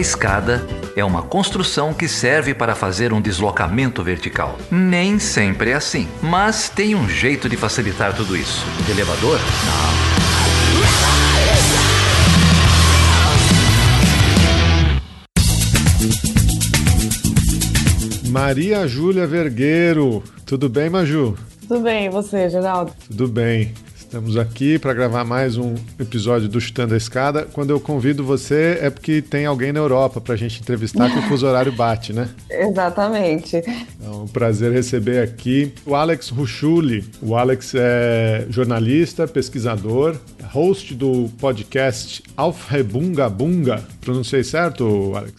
A escada é uma construção que serve para fazer um deslocamento vertical. Nem sempre é assim, mas tem um jeito de facilitar tudo isso. Elevador? Não. Maria Júlia Vergueiro. Tudo bem, Maju? Tudo bem, e você, Geraldo? Tudo bem. Estamos aqui para gravar mais um episódio do Chutando a Escada. Quando eu convido você é porque tem alguém na Europa para a gente entrevistar que o fuso horário bate, né? Exatamente. É um prazer receber aqui o Alex Ruchuli. O Alex é jornalista, pesquisador, host do podcast Aufhebunga Bunga. Pronunciei certo, Alex?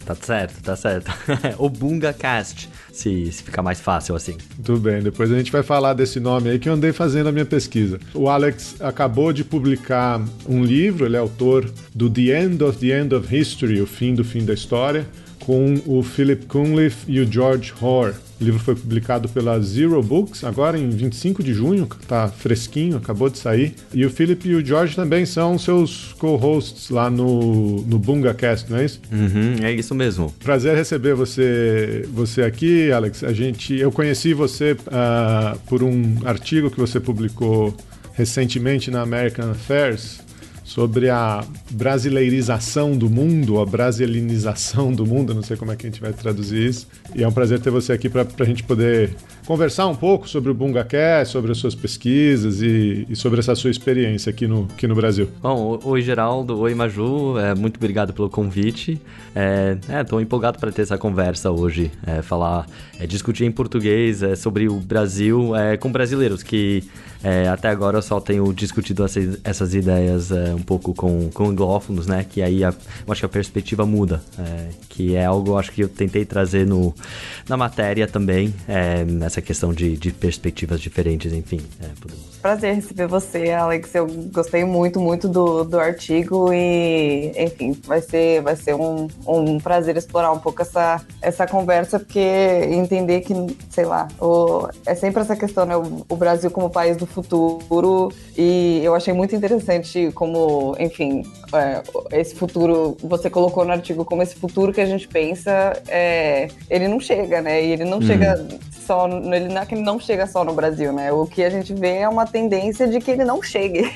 Tá certo. O BungaCast, se ficar mais fácil assim. Tudo bem, depois a gente vai falar desse nome aí que eu andei fazendo a minha pesquisa. O Alex acabou de publicar um livro, ele é autor do The End of History, o fim do fim da história, com o Philip Cunliffe e o George Hoare. O livro foi publicado pela Zero Books, agora em 25 de junho, tá fresquinho, acabou de sair. E o Philip e o George também são seus co-hosts lá no BungaCast, não é isso? É isso mesmo. Prazer receber você aqui, Alex. Eu conheci você por um artigo que você publicou recentemente na American Affairs sobre a brasileirização do mundo, a brasilinização do mundo, não sei como é que a gente vai traduzir isso. E é um prazer ter você aqui para a gente poder conversar um pouco sobre o BungaCast, sobre as suas pesquisas e sobre essa sua experiência aqui no Brasil. Bom, oi Geraldo, oi Maju, muito obrigado pelo convite. Estou empolgado para ter essa conversa hoje, discutir em português sobre o Brasil com brasileiros que até agora eu só tenho discutido essas ideias um pouco com anglófonos, né? Que aí eu acho que a perspectiva muda, que é algo acho que eu tentei trazer na matéria também, nessa questão de perspectivas diferentes, enfim. Prazer receber você, Alex. Eu gostei muito do artigo e, enfim, vai ser um prazer explorar um pouco essa conversa, porque entender que, sei lá, é sempre essa questão, né? O Brasil como país do futuro, e eu achei muito interessante como, enfim, esse futuro, você colocou no artigo como esse futuro que a gente pensa, ele não chega, né? E ele não chega só, ele não é que ele não chega só no Brasil, né? O que a gente vê é uma tendência de que ele não chegue.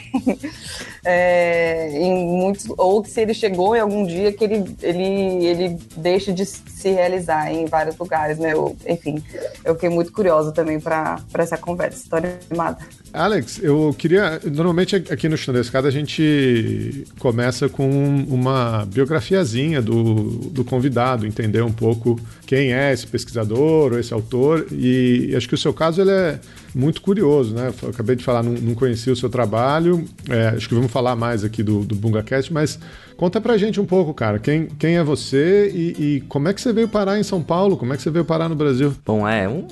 Ou que se ele chegou em algum dia que ele deixe de se realizar em vários lugares, né? Eu fiquei muito curiosa também para essa conversa, história animada. Alex, eu queria... Normalmente aqui no Chutando a Escada a gente começa com uma biografiazinha do convidado, entender um pouco quem é esse pesquisador ou esse autor, e acho que o seu caso ele é muito curioso, né? Eu acabei de falar, não conheci o seu trabalho, acho que vamos falar mais aqui do BungaCast, mas conta pra gente um pouco, cara, quem é você e como é que você veio parar em São Paulo, como é que você veio parar no Brasil? Bom,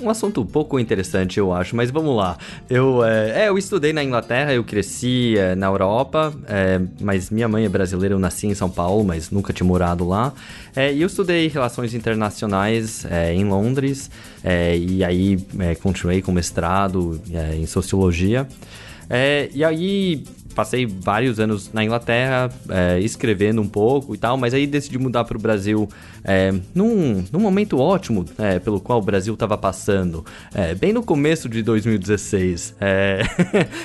um assunto um pouco interessante, eu acho, mas vamos lá. Eu estudei na Inglaterra, eu cresci na Europa, mas minha mãe é brasileira, eu nasci em São Paulo, mas nunca tinha morado lá. E eu estudei Relações Internacionais em Londres, e aí continuei com mestrado em Sociologia. E aí passei vários anos na Inglaterra, escrevendo um pouco e tal, mas aí decidi mudar para o Brasil num momento ótimo pelo qual o Brasil estava passando, bem no começo de 2016.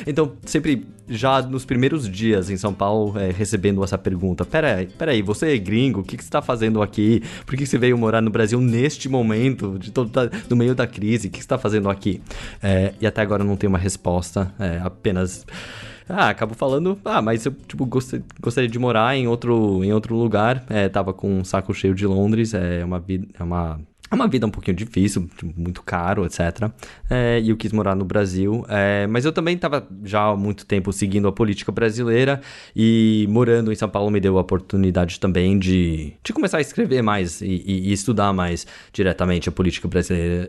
Então, sempre já nos primeiros dias em São Paulo, recebendo essa pergunta: peraí, você é gringo? O que você está fazendo aqui? Por que você veio morar no Brasil neste momento, no meio da crise? O que você está fazendo aqui? E até agora eu não tenho uma resposta, apenas... acabo falando, mas eu gostaria de morar em outro lugar, tava com um saco cheio de Londres, é uma vida um pouquinho difícil, muito caro, etc. E eu quis morar no Brasil, mas eu também estava já há muito tempo seguindo a política brasileira, e morando em São Paulo me deu a oportunidade também de começar a escrever mais e estudar mais diretamente a política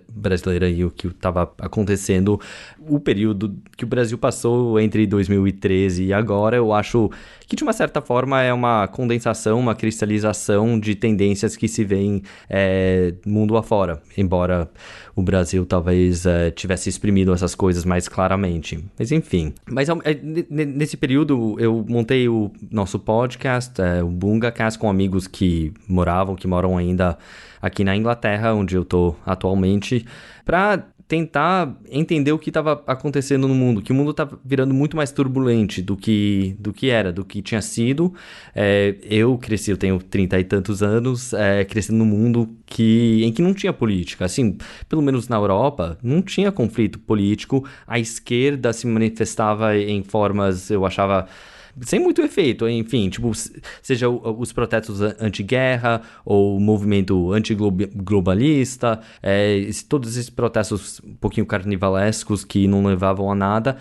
brasileira e o que estava acontecendo. O período que o Brasil passou entre 2013 e agora, eu acho que de uma certa forma é uma condensação, uma cristalização de tendências que se veem no mundo mundo afora, embora o Brasil talvez tivesse exprimido essas coisas mais claramente. Mas enfim. Mas nesse período eu montei o nosso podcast, o BungaCast, com amigos que moram ainda aqui na Inglaterra, onde eu tô atualmente, para tentar entender o que estava acontecendo no mundo, que o mundo tá virando muito mais turbulento do que tinha sido. Eu tenho 30 e tantos anos, crescendo num mundo em que não tinha política. Assim, pelo menos na Europa, não tinha conflito político. A esquerda se manifestava em formas, eu achava, sem muito efeito, enfim, tipo, seja os protestos anti-guerra ou o movimento anti-globalista, todos esses protestos um pouquinho carnivalescos que não levavam a nada,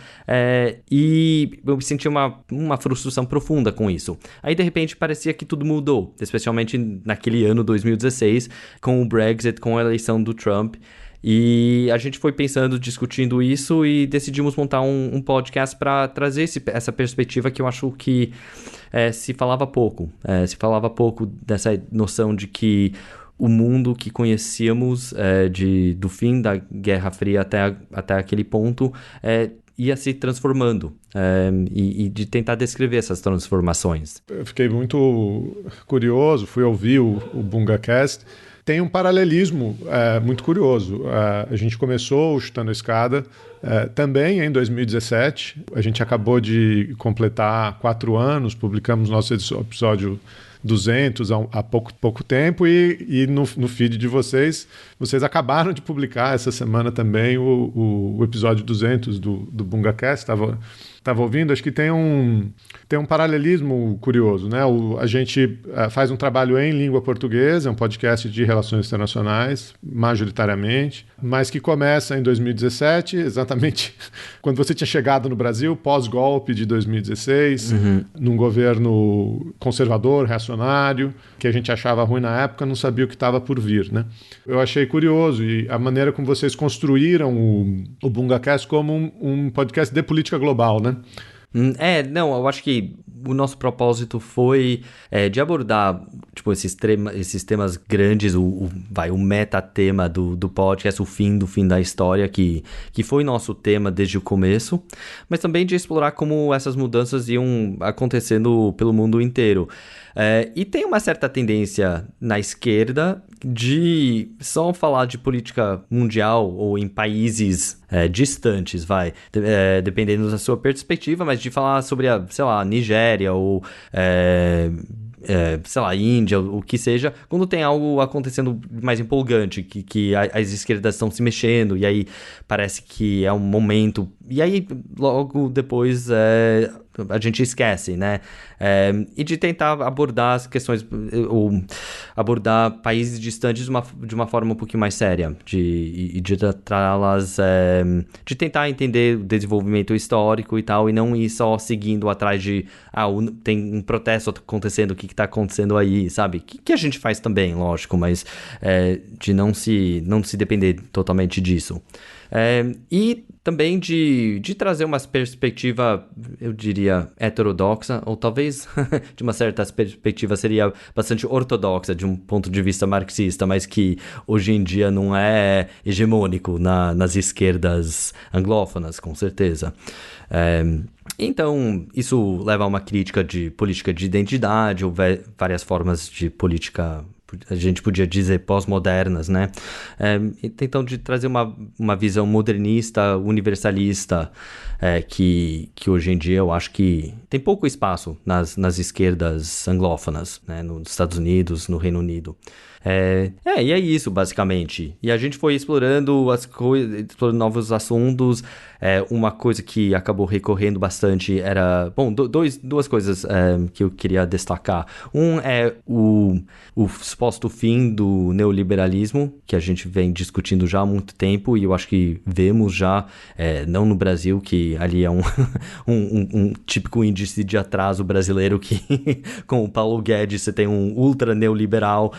e eu senti uma frustração profunda com isso. Aí, de repente, parecia que tudo mudou, especialmente naquele ano 2016, com o Brexit, com a eleição do Trump. E a gente foi discutindo isso e decidimos montar um podcast para trazer essa perspectiva que eu acho que se falava pouco. Se falava pouco dessa noção de que o mundo que conhecíamos do fim da Guerra Fria até aquele ponto ia se transformando, e de tentar descrever essas transformações. Eu fiquei muito curioso, fui ouvir o BungaCast. Tem um paralelismo muito curioso. A gente começou o Chutando a Escada também em 2017. A gente acabou de completar 4 anos, publicamos nosso episódio 200 há pouco tempo e no feed de vocês acabaram de publicar essa semana também o episódio 200 do BungaCast. Estava ouvindo, acho que tem um paralelismo curioso, né? A gente faz um trabalho em língua portuguesa, é um podcast de relações internacionais, majoritariamente, mas que começa em 2017, exatamente quando você tinha chegado no Brasil, pós-golpe de 2016, num governo conservador, reacionário, que a gente achava ruim na época, não sabia o que estava por vir, né? Eu achei curioso, e a maneira como vocês construíram o BungaCast como um podcast de política global, né? Eu acho que o nosso propósito foi de abordar tipo, esses temas grandes, o metatema do podcast, o fim da história, que foi nosso tema desde o começo, mas também de explorar como essas mudanças iam acontecendo pelo mundo inteiro. E tem uma certa tendência na esquerda de só falar de política mundial ou em países distantes, dependendo da sua perspectiva, mas de falar sobre a Nigéria ou Índia, o que seja, quando tem algo acontecendo mais empolgante, que as esquerdas estão se mexendo, e aí parece que é um momento, e aí logo depois a gente esquece, né? E de tentar abordar as questões, ou abordar países distantes de uma forma um pouquinho mais séria, de tratá-las, de tentar entender o desenvolvimento histórico e tal, e não ir só seguindo atrás de, tem um protesto acontecendo, o que está acontecendo aí, sabe? Que a gente faz também, lógico, mas de não se depender totalmente disso. E também de trazer uma perspectiva, eu diria, heterodoxa, ou talvez de uma certa perspectiva seria bastante ortodoxa de um ponto de vista marxista, mas que hoje em dia não é hegemônico nas esquerdas anglófonas, com certeza. Então, isso leva a uma crítica de política de identidade, ou várias formas de política, a gente podia dizer, pós-modernas, né? Então, de trazer uma visão modernista, universalista, que hoje em dia eu acho que tem pouco espaço nas esquerdas anglófonas, né? Nos Estados Unidos, no Reino Unido. E é isso, basicamente. E a gente foi explorando as coisas, explorando novos assuntos. Uma coisa que acabou recorrendo bastante era... Bom, duas coisas que eu queria destacar. Um é o suposto fim do neoliberalismo, que a gente vem discutindo já há muito tempo, e eu acho que vemos já, não no Brasil, que ali é um típico índice de atraso brasileiro, que com o Paulo Guedes você tem um ultra neoliberal,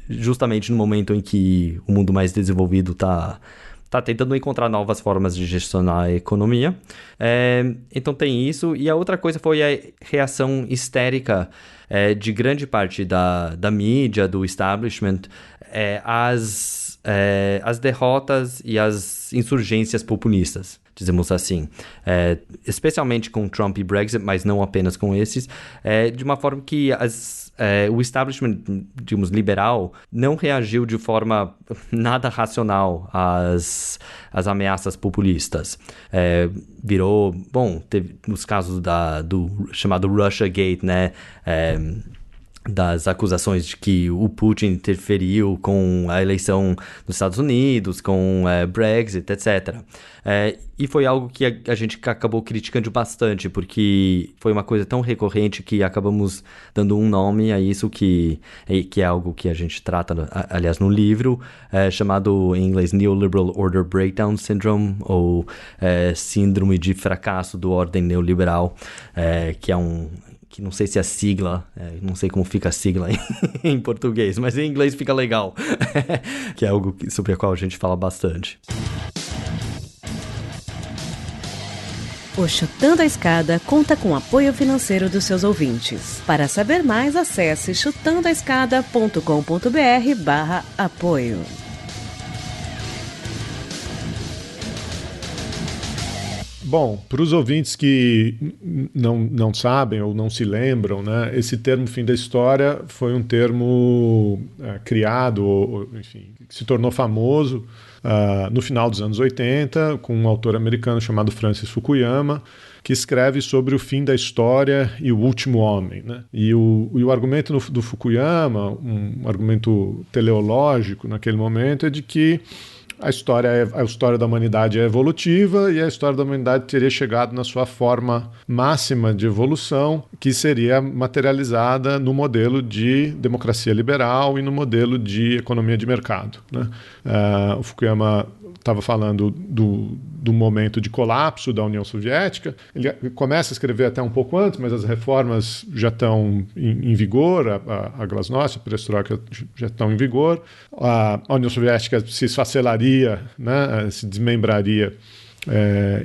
justamente no momento em que o mundo mais desenvolvido está está tentando encontrar novas formas de gestionar a economia. Então tem isso. E a outra coisa foi a reação histérica de grande parte da mídia, do establishment, às derrotas e às insurgências populistas, dizemos assim. Especialmente com Trump e Brexit, mas não apenas com esses, de uma forma que o establishment, digamos, liberal, não reagiu de forma nada racional às ameaças populistas. Teve os casos do chamado Russiagate, né? Das acusações de que o Putin interferiu com a eleição nos Estados Unidos, com Brexit, etc. E foi algo que a gente acabou criticando bastante, porque foi uma coisa tão recorrente que acabamos dando um nome a isso, que é algo que a gente trata, aliás, no livro, chamado em inglês Neoliberal Order Breakdown Syndrome, ou Síndrome de Fracasso do Ordem Neoliberal, que não sei se é sigla, não sei como fica a sigla em português, mas em inglês fica legal, que é algo sobre o qual a gente fala bastante. O Chutando a Escada conta com apoio financeiro dos seus ouvintes. Para saber mais, acesse chutandoaescada.com.br/apoio. Bom, para os ouvintes que não sabem ou não se lembram, né, esse termo fim da história foi um termo criado, ou, enfim, que se tornou famoso no final dos anos 80, com um autor americano chamado Francis Fukuyama, que escreve sobre o fim da história e o último homem, né? E o argumento do Fukuyama, um argumento teleológico naquele momento, é de que a história da humanidade é evolutiva e a história da humanidade teria chegado na sua forma máxima de evolução, que seria materializada no modelo de democracia liberal e no modelo de economia de mercado, né? O Fukuyama estava falando do momento de colapso da União Soviética. Ele começa a escrever até um pouco antes, mas as reformas já estão em vigor, a Glasnost, a Perestroika já estão em vigor. A União Soviética se esfacelaria, né, se desmembraria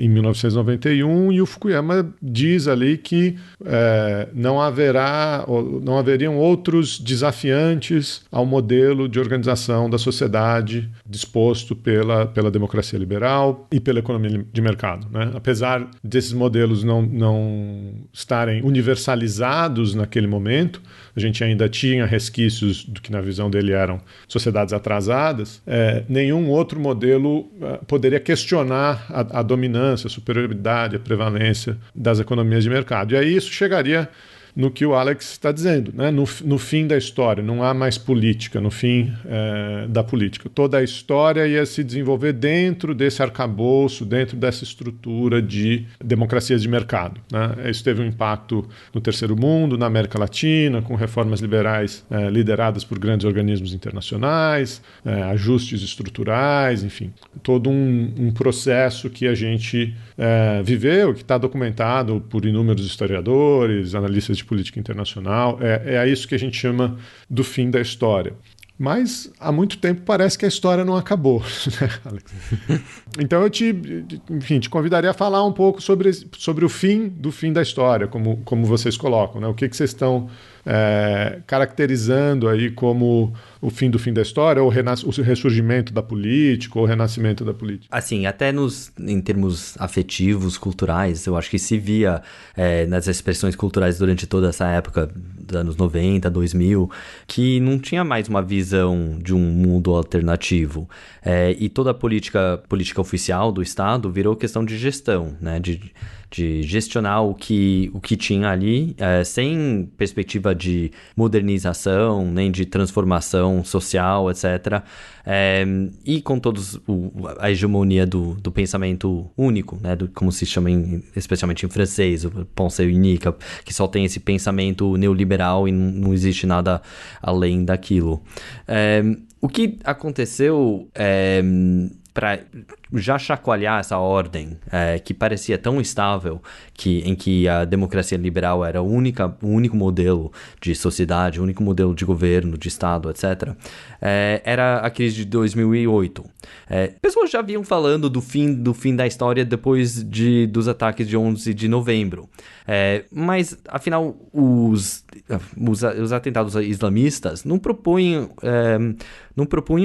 em 1991, e o Fukuyama diz ali que não haveriam outros desafiantes ao modelo de organização da sociedade disposto pela democracia liberal e pela economia de mercado, né? Apesar desses modelos não estarem universalizados naquele momento, a gente ainda tinha resquícios do que na visão dele eram sociedades atrasadas, nenhum outro modelo poderia questionar a dominância, a superioridade, a prevalência das economias de mercado. E aí isso chegaria no que o Alex está dizendo, né? No fim da história, não há mais política, no fim da política. Toda a história ia se desenvolver dentro desse arcabouço, dentro dessa estrutura de democracias de mercado, né? Isso teve um impacto no Terceiro Mundo, na América Latina, com reformas liberais lideradas por grandes organismos internacionais, ajustes estruturais, enfim, todo um processo que a gente viveu, que está documentado por inúmeros historiadores, analistas de política internacional. É a isso que a gente chama do fim da história. Mas há muito tempo parece que a história não acabou, né, Alex? Então eu te convidaria a falar um pouco sobre o fim do fim da história, como vocês colocam, né? O que vocês estão caracterizando aí como o fim do fim da história, ou o ressurgimento da política, ou o renascimento da política? Assim, até em termos afetivos, culturais, eu acho que se via nas expressões culturais durante toda essa época, dos anos 90, 2000, que não tinha mais uma visão de um mundo alternativo. E toda a política oficial do Estado virou questão de gestão, né? De gestionar o que tinha ali, sem perspectiva de modernização, nem de transformação social, etc. E com a hegemonia do pensamento único, né? Como se chama especialmente em francês, o pensée unique, que só tem esse pensamento neoliberal e não existe nada além daquilo. O que aconteceu já chacoalhar essa ordem que parecia tão estável, em que a democracia liberal era o único modelo de sociedade, o único modelo de governo, de Estado, etc., era a crise de 2008. Pessoas já vinham falando do fim da história depois dos ataques de 11 de novembro. Mas, afinal, os atentados islamistas não propunham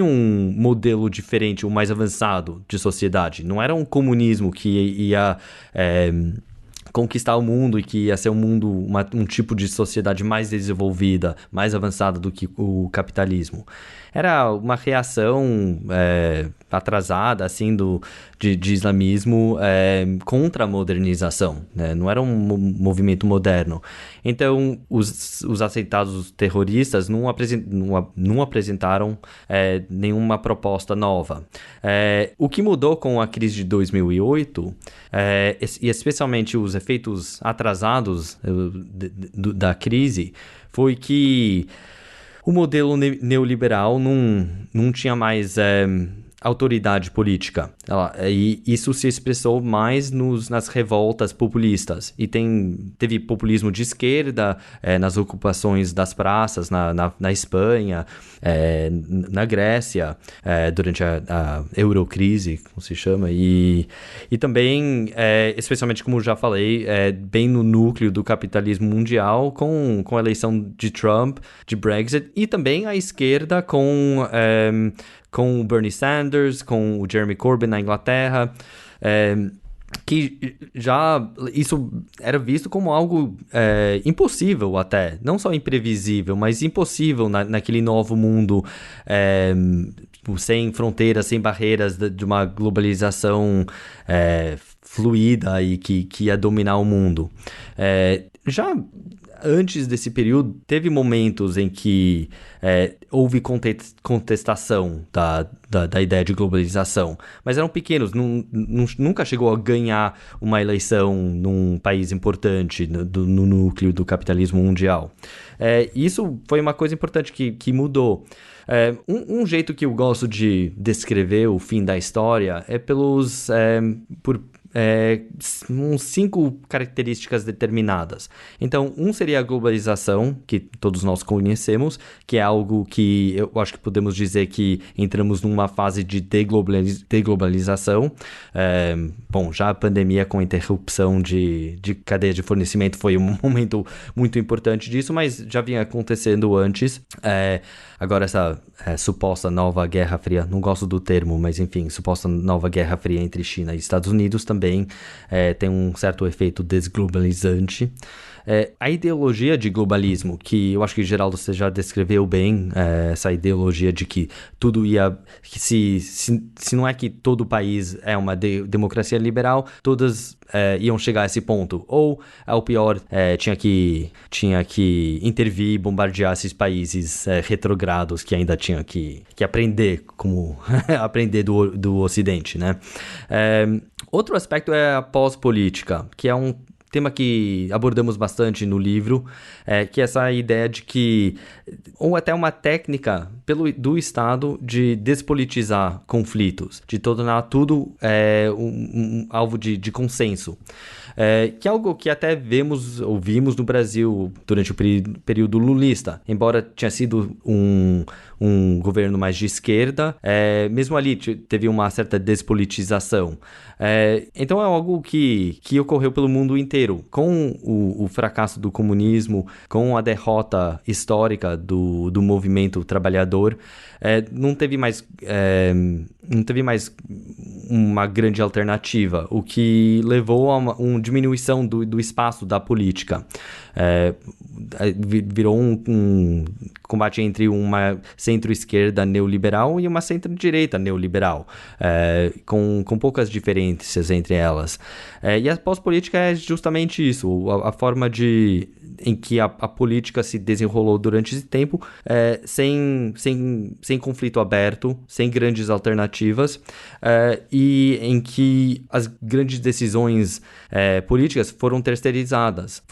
um modelo diferente, um mais avançado de sociedade. Não era um comunismo que ia conquistar o mundo e que ia ser um tipo de sociedade mais desenvolvida, mais avançada do que o capitalismo. Era uma reação atrasada, assim, de islamismo contra a modernização, né? Não era um movimento moderno. Então, os atentados terroristas não apresentaram nenhuma proposta nova. O que mudou com a crise de 2008, e especialmente os efeitos atrasados da crise, foi que o modelo neoliberal não tinha mais autoridade política. E isso se expressou mais nas revoltas populistas. E teve populismo de esquerda nas ocupações das praças na Espanha, na Grécia, durante a Eurocrise, como se chama, e também, especialmente como já falei, bem no núcleo do capitalismo mundial, com a eleição de Trump, de Brexit, e também a esquerda com o Bernie Sanders, com o Jeremy Corbyn na Inglaterra, que já isso era visto como algo impossível até, não só imprevisível, mas impossível naquele novo mundo sem fronteiras, sem barreiras, de uma globalização fluida e que ia dominar o mundo. Já antes desse período, teve momentos em que houve contestação da ideia de globalização, mas eram pequenos, nunca chegou a ganhar uma eleição num país importante no núcleo do capitalismo mundial. Isso foi uma coisa importante que mudou. Um jeito que eu gosto de descrever o fim da história é por uns 5 características determinadas. Então, seria a globalização, que todos nós conhecemos, que é algo que eu acho que podemos dizer que entramos numa fase de deglobalização. Já a pandemia com a interrupção de cadeia de fornecimento foi um momento muito importante disso, mas já vinha acontecendo antes. Agora essa suposta nova Guerra Fria, não gosto do termo, mas enfim, suposta nova Guerra Fria entre China e Estados Unidos também tem um certo efeito desglobalizante. A ideologia de globalismo, que eu acho que Geraldo você já descreveu bem, essa ideologia de que tudo que se não é que todo país é uma democracia liberal, todas iam chegar a esse ponto, ou ao pior tinha que intervir e bombardear esses países retrogrados que ainda tinham que aprender como aprender do Ocidente, né? Outro aspecto é a pós-política, que é um tema que abordamos bastante no livro, que é essa ideia de que, ou até uma técnica do Estado de despolitizar conflitos, de tornar tudo um alvo de consenso. Que é algo que até ouvimos no Brasil durante o período lulista, embora tinha sido um governo mais de esquerda, mesmo ali teve uma certa despolitização. Então é algo que ocorreu pelo mundo inteiro, com o fracasso do comunismo, com a derrota histórica do movimento trabalhador. Não teve mais uma grande alternativa, o que levou a uma diminuição do espaço da política. Virou um combate entre uma centro-esquerda neoliberal e uma centro-direita neoliberal, com poucas diferenças entre elas. E a pós-política é justamente isso, a forma em que a política se desenrolou durante esse tempo, sem conflito aberto, sem grandes alternativas, e em que as grandes decisões políticas foram terceirizadas.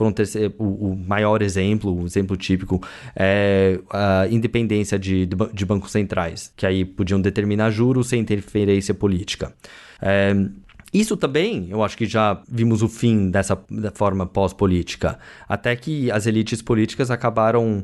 O maior exemplo, o exemplo típico, é a independência de bancos centrais, que aí podiam determinar juros sem interferência política. Isso também, eu acho que já vimos o fim da forma pós-política, até que as elites políticas acabaram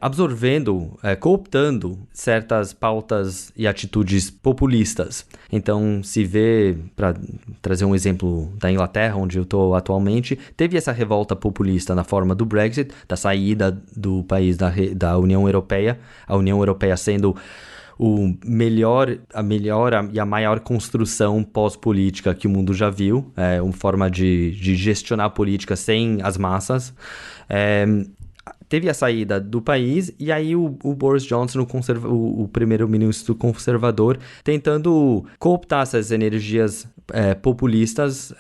absorvendo, cooptando certas pautas e atitudes populistas. Então, se vê, para trazer um exemplo da Inglaterra, onde eu estou atualmente, teve essa revolta populista na forma do Brexit, da saída do país da União Europeia, a União Europeia sendo a melhor e a maior construção pós-política que o mundo já viu, uma forma de gestionar a política sem as massas. Teve a saída do país e aí o Boris Johnson, o primeiro-ministro conservador, tentando cooptar essas energias populistas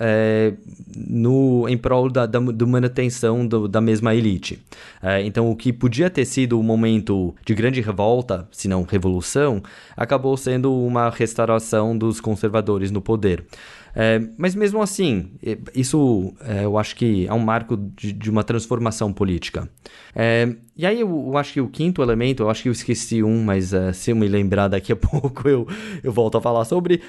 em prol da manutenção da mesma elite. Então, o que podia ter sido um momento de grande revolta, se não revolução, acabou sendo uma restauração dos conservadores no poder. Mas mesmo assim, isso eu acho que é um marco de uma transformação política. E aí eu acho que o quinto elemento, eu acho que eu esqueci mas se eu me lembrar daqui a pouco eu volto a falar sobre.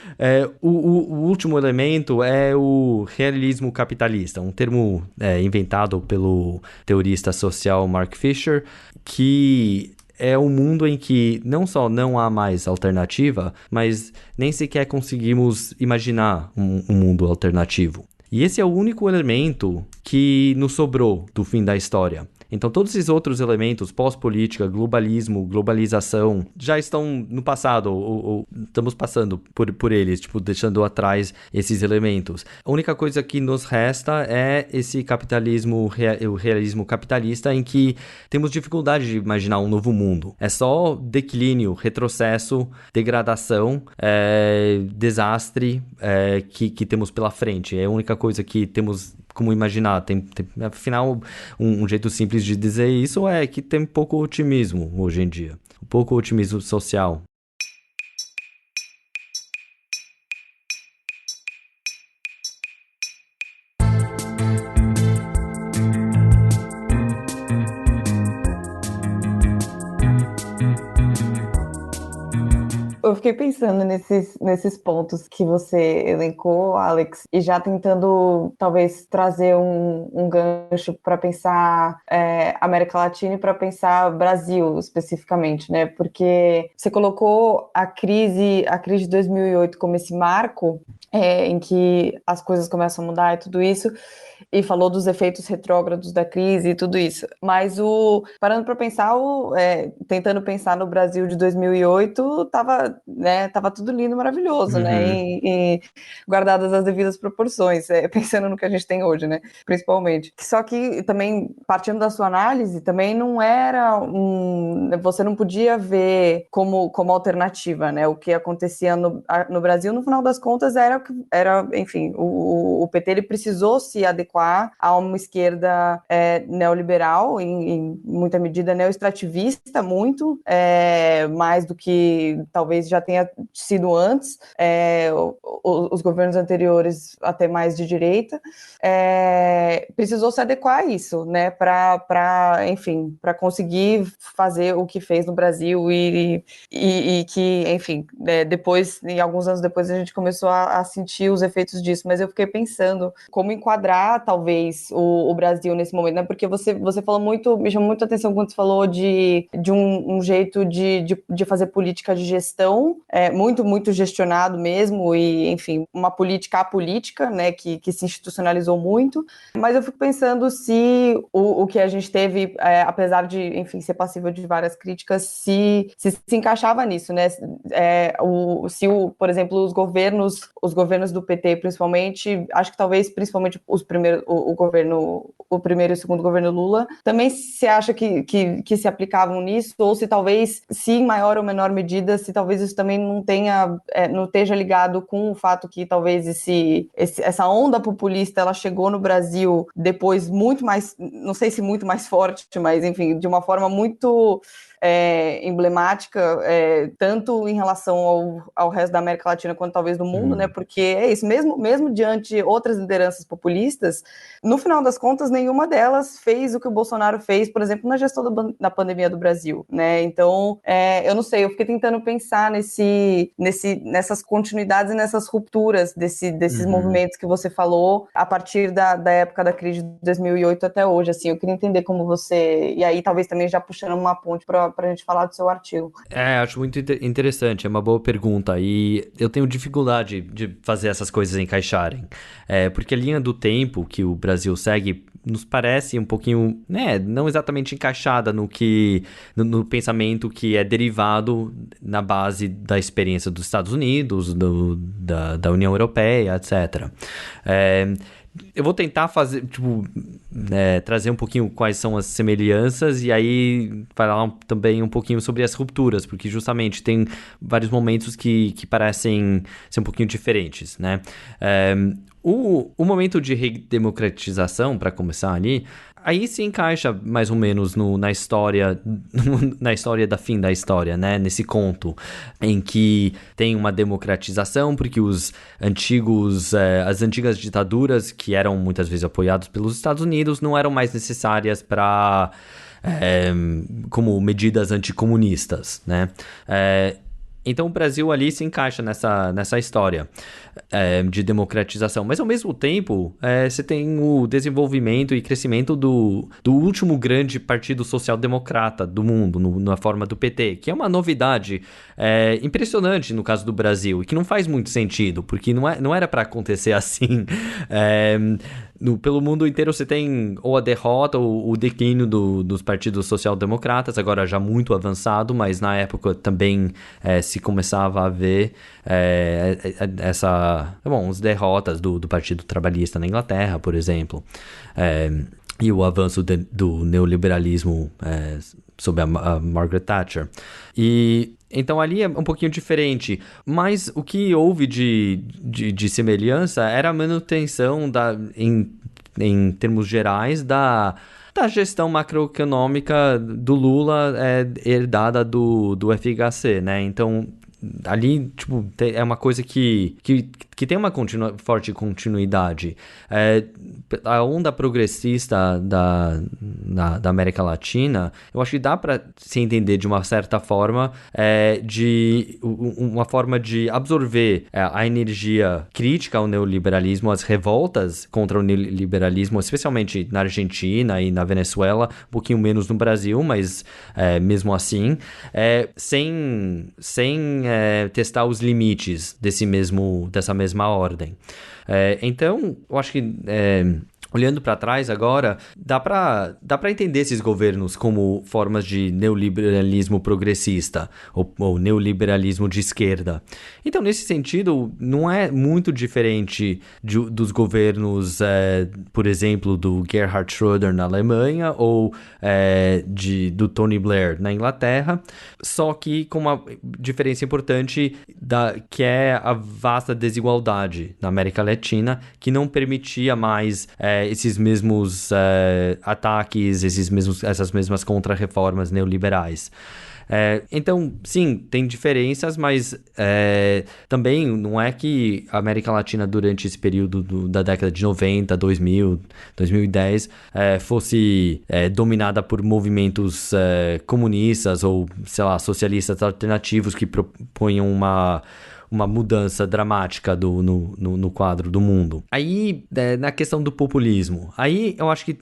O último elemento é o realismo capitalista, um termo inventado pelo teorista social Mark Fisher, que é um mundo em que não só não há mais alternativa, mas nem sequer conseguimos imaginar um mundo alternativo. E esse é o único elemento que nos sobrou do fim da história. Então, todos esses outros elementos, pós-política, globalismo, globalização, já estão no passado, ou estamos passando por eles, deixando atrás esses elementos. A única coisa que nos resta é esse capitalismo, o realismo capitalista, em que temos dificuldade de imaginar um novo mundo. É só declínio, retrocesso, degradação, desastre que temos pela frente. É a única coisa que temos como imaginar. Afinal, um jeito simples de dizer isso é que tem pouco otimismo hoje em dia. Pouco otimismo social. Eu fiquei pensando nesses pontos que você elencou, Alex, e já tentando talvez trazer um gancho para pensar América Latina e para pensar Brasil especificamente, né? Porque você colocou a crise de 2008 como esse marco em que as coisas começam a mudar e tudo isso, e falou dos efeitos retrógrados da crise e tudo isso. Mas parando para pensar, tentando pensar no Brasil de 2008, tava tudo lindo, maravilhoso, né? E guardadas as devidas proporções, pensando no que a gente tem hoje, né? Principalmente. Só que também, partindo da sua análise, também não era você não podia ver como alternativa, né? O que acontecia no Brasil, no final das contas, era enfim, o PT ele precisou se adequar a uma esquerda neoliberal, em muita medida neoextrativista, muito, mais do que talvez já tenha sido antes, os governos anteriores até mais de direita, precisou se adequar a isso, né, para conseguir fazer o que fez no Brasil e que, enfim, depois, em alguns anos depois, a gente começou a sentir os efeitos disso, mas eu fiquei pensando como enquadrar, talvez, o Brasil nesse momento, né, porque você falou muito, me chamou muito a atenção quando você falou de um jeito de fazer política de gestão, muito, muito gestionado mesmo, e, enfim, uma política apolítica, né, que se institucionalizou muito, mas eu fico pensando se o que a gente teve, apesar de, enfim, ser passível de várias críticas, se encaixava nisso, né, por exemplo, os governos do PT, principalmente, acho que talvez, principalmente o primeiro e o segundo governo Lula, também se acha que se aplicavam nisso, ou se talvez, se em maior ou menor medida, se talvez isso também não esteja ligado com o fato que talvez essa onda populista ela chegou no Brasil depois muito mais, não sei se muito mais forte, mas enfim, de uma forma muito emblemática, tanto em relação ao resto da América Latina quanto talvez do mundo, né? Porque é isso, mesmo diante de outras lideranças populistas, no final das contas, nenhuma delas fez o que o Bolsonaro fez, por exemplo, na gestão da pandemia do Brasil, né? Então, eu não sei, eu fiquei tentando pensar nessas continuidades e nessas rupturas desses movimentos que você falou a partir da época da crise de 2008 até hoje, assim, eu queria entender como você, e aí talvez também já puxando uma ponte para a gente falar do seu artigo. Acho muito interessante, é uma boa pergunta, e eu tenho dificuldade de fazer essas coisas encaixarem, porque a linha do tempo que o Brasil segue nos parece um pouquinho, não exatamente encaixada no pensamento que é derivado na base da experiência dos Estados Unidos, da União Europeia, etc. Eu vou tentar fazer, trazer um pouquinho quais são as semelhanças e aí falar também um pouquinho sobre as rupturas, porque justamente tem vários momentos que parecem ser um pouquinho diferentes, né? O momento de redemocratização, para começar ali, aí se encaixa mais ou menos na história da fim da história, né? Nesse conto em que tem uma democratização, porque as antigas ditaduras, que eram muitas vezes apoiadas pelos Estados Unidos, não eram mais necessárias como medidas anticomunistas, né? Então o Brasil ali se encaixa nessa história de democratização. Mas ao mesmo tempo, você tem o desenvolvimento e crescimento do último grande partido social-democrata do mundo, na forma do PT, que é uma novidade impressionante no caso do Brasil, e que não faz muito sentido, porque não era para acontecer assim. Pelo mundo inteiro você tem ou a derrota ou o declínio dos partidos social-democratas, agora já muito avançado, mas na época também se começava a ver as derrotas do Partido Trabalhista na Inglaterra, por exemplo, e o avanço do neoliberalismo sob a Margaret Thatcher. E então ali é um pouquinho diferente, mas o que houve de semelhança era a manutenção em termos gerais da gestão macroeconômica do Lula herdada do FHC, né? Então ali, é uma coisa que tem uma forte continuidade. A onda progressista da América Latina, eu acho que dá para se entender de uma certa forma, de uma forma de absorver a energia crítica ao neoliberalismo, as revoltas contra o neoliberalismo, especialmente na Argentina e na Venezuela, um pouquinho menos no Brasil, mas mesmo assim, sem testar os limites dessa mesma ordem. Então, eu acho que olhando para trás agora, dá para entender esses governos como formas de neoliberalismo progressista ou neoliberalismo de esquerda. Então, nesse sentido, não é muito diferente dos governos, por exemplo, do Gerhard Schröder na Alemanha ou do Tony Blair na Inglaterra, só que com uma diferença importante que é a vasta desigualdade na América Latina, que não permitia mais esses mesmos ataques, essas mesmas contra-reformas neoliberais. Então, sim, tem diferenças, mas também não é que a América Latina durante esse período da década de 90, 2000, 2010 fosse dominada por movimentos comunistas ou, sei lá, socialistas alternativos que propunham uma mudança dramática no quadro do mundo. Aí, na questão do populismo, aí eu acho que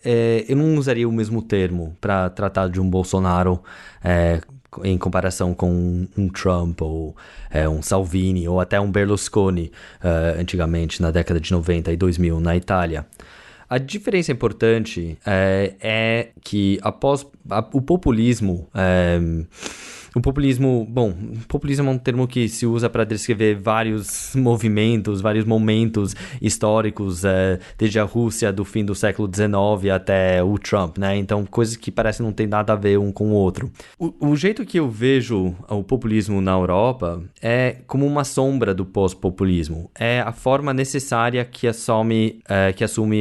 eu não usaria o mesmo termo para tratar de um Bolsonaro em comparação com um Trump ou um Salvini ou até um Berlusconi antigamente, na década de 90 e 2000 na Itália. A diferença importante é que após o populismo o populismo, bom, populismo é um termo que se usa para descrever vários movimentos, vários momentos históricos, desde a Rússia do fim do século XIX até o Trump, né? Então, coisas que parecem não ter nada a ver um com o outro. O jeito que eu vejo o populismo na Europa é como uma sombra do pós-populismo. É a forma necessária que assume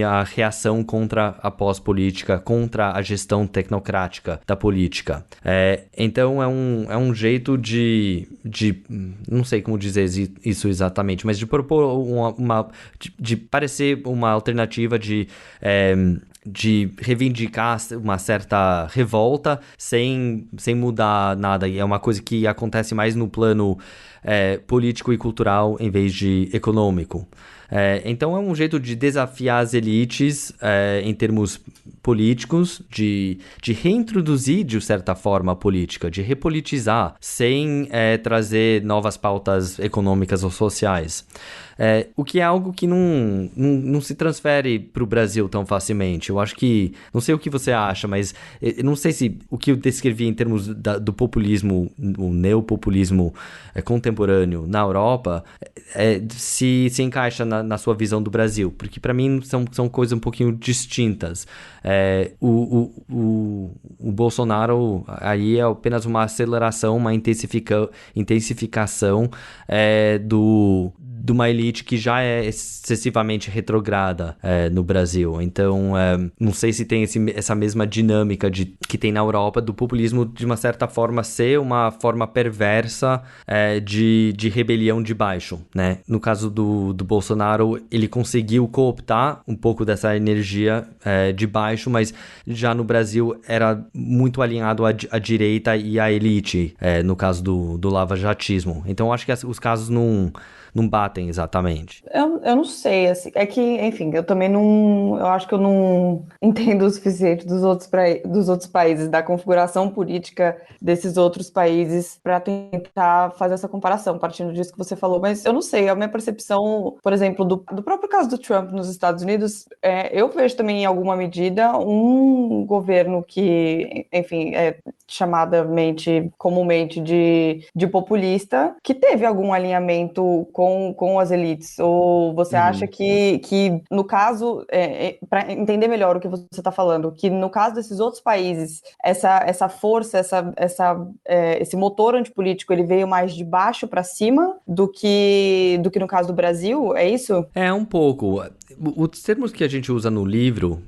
a reação contra a pós-política, contra a gestão tecnocrática da política. Então, é um jeito de não sei como dizer isso exatamente, mas de propor de parecer uma alternativa de reivindicar uma certa revolta sem mudar nada. E é uma coisa que acontece mais no plano político e cultural em vez de econômico. Então é um jeito de desafiar as elites em termos políticos, de reintroduzir de certa forma a política, de repolitizar sem trazer novas pautas econômicas ou sociais. O que é algo que não se transfere para o Brasil tão facilmente. Eu acho que, não sei o que você acha, mas não sei se o que eu descrevi em termos do populismo, o neopopulismo contemporâneo na Europa, se encaixa na sua visão do Brasil, porque para mim são coisas um pouquinho distintas. O Bolsonaro aí é apenas uma aceleração, uma intensificação de uma elite que já é excessivamente retrograda no Brasil. Então, não sei se tem essa mesma dinâmica que tem na Europa do populismo, de uma certa forma, ser uma forma perversa de rebelião de baixo, né? No caso do Bolsonaro, ele conseguiu cooptar um pouco dessa energia de baixo, mas já no Brasil era muito alinhado à direita e à elite, no caso do lavajatismo. Então, acho que os casos não batem exatamente. Eu não sei, assim, é que, enfim, eu também eu acho que eu não entendo o suficiente dos outros países, da configuração política desses outros países para tentar fazer essa comparação, partindo disso que você falou, mas eu não sei, a minha percepção, por exemplo, do próprio caso do Trump nos Estados Unidos, eu vejo também em alguma medida um governo que, enfim, é comumente de populista, que teve algum alinhamento com as elites, ou você acha que no caso, para entender melhor o que você está falando, que no caso desses outros países, essa força, esse motor antipolítico, ele veio mais de baixo para cima do que no caso do Brasil, é isso? Um pouco. Os termos que a gente usa no livro,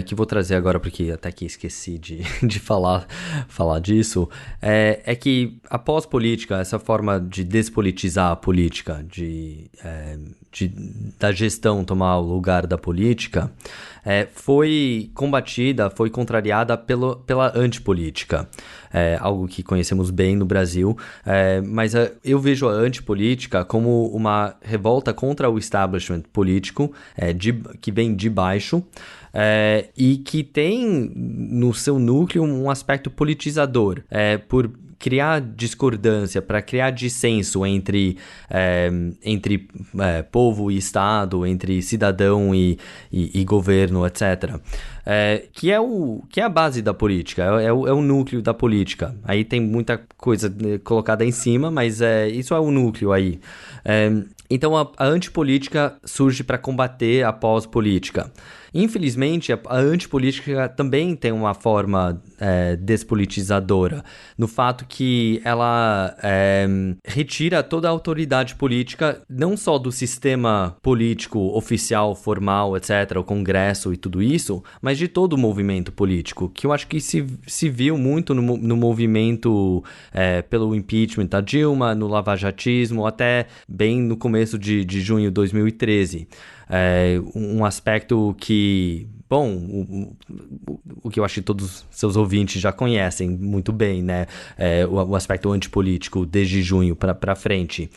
que vou trazer agora porque até que esqueci de falar disso, é que a pós-política, essa forma de despolitizar a política, da gestão tomar o lugar da política, foi combatida, foi contrariada pela antipolítica. Algo que conhecemos bem no Brasil, mas eu vejo a antipolítica como uma revolta contra o establishment político, que vem de baixo, e que tem no seu núcleo um aspecto politizador, por criar discordância, para criar dissenso entre povo e Estado, entre cidadão e governo, etc. Que é a base da política, é o núcleo da política. Aí tem muita coisa colocada em cima, mas isso é o núcleo aí. Então a antipolítica surge para combater a pós-política. Infelizmente, a antipolítica também tem uma forma despolitizadora, no fato que ela retira toda a autoridade política, não só do sistema político oficial, formal, etc., o Congresso e tudo isso, mas de todo o movimento político, que eu acho que se viu muito no movimento pelo impeachment da Dilma, no lavajatismo, até bem no começo de junho de 2013. Um aspecto que, bom, o que eu acho que todos os seus ouvintes já conhecem muito bem, né? O aspecto antipolítico desde junho para frente.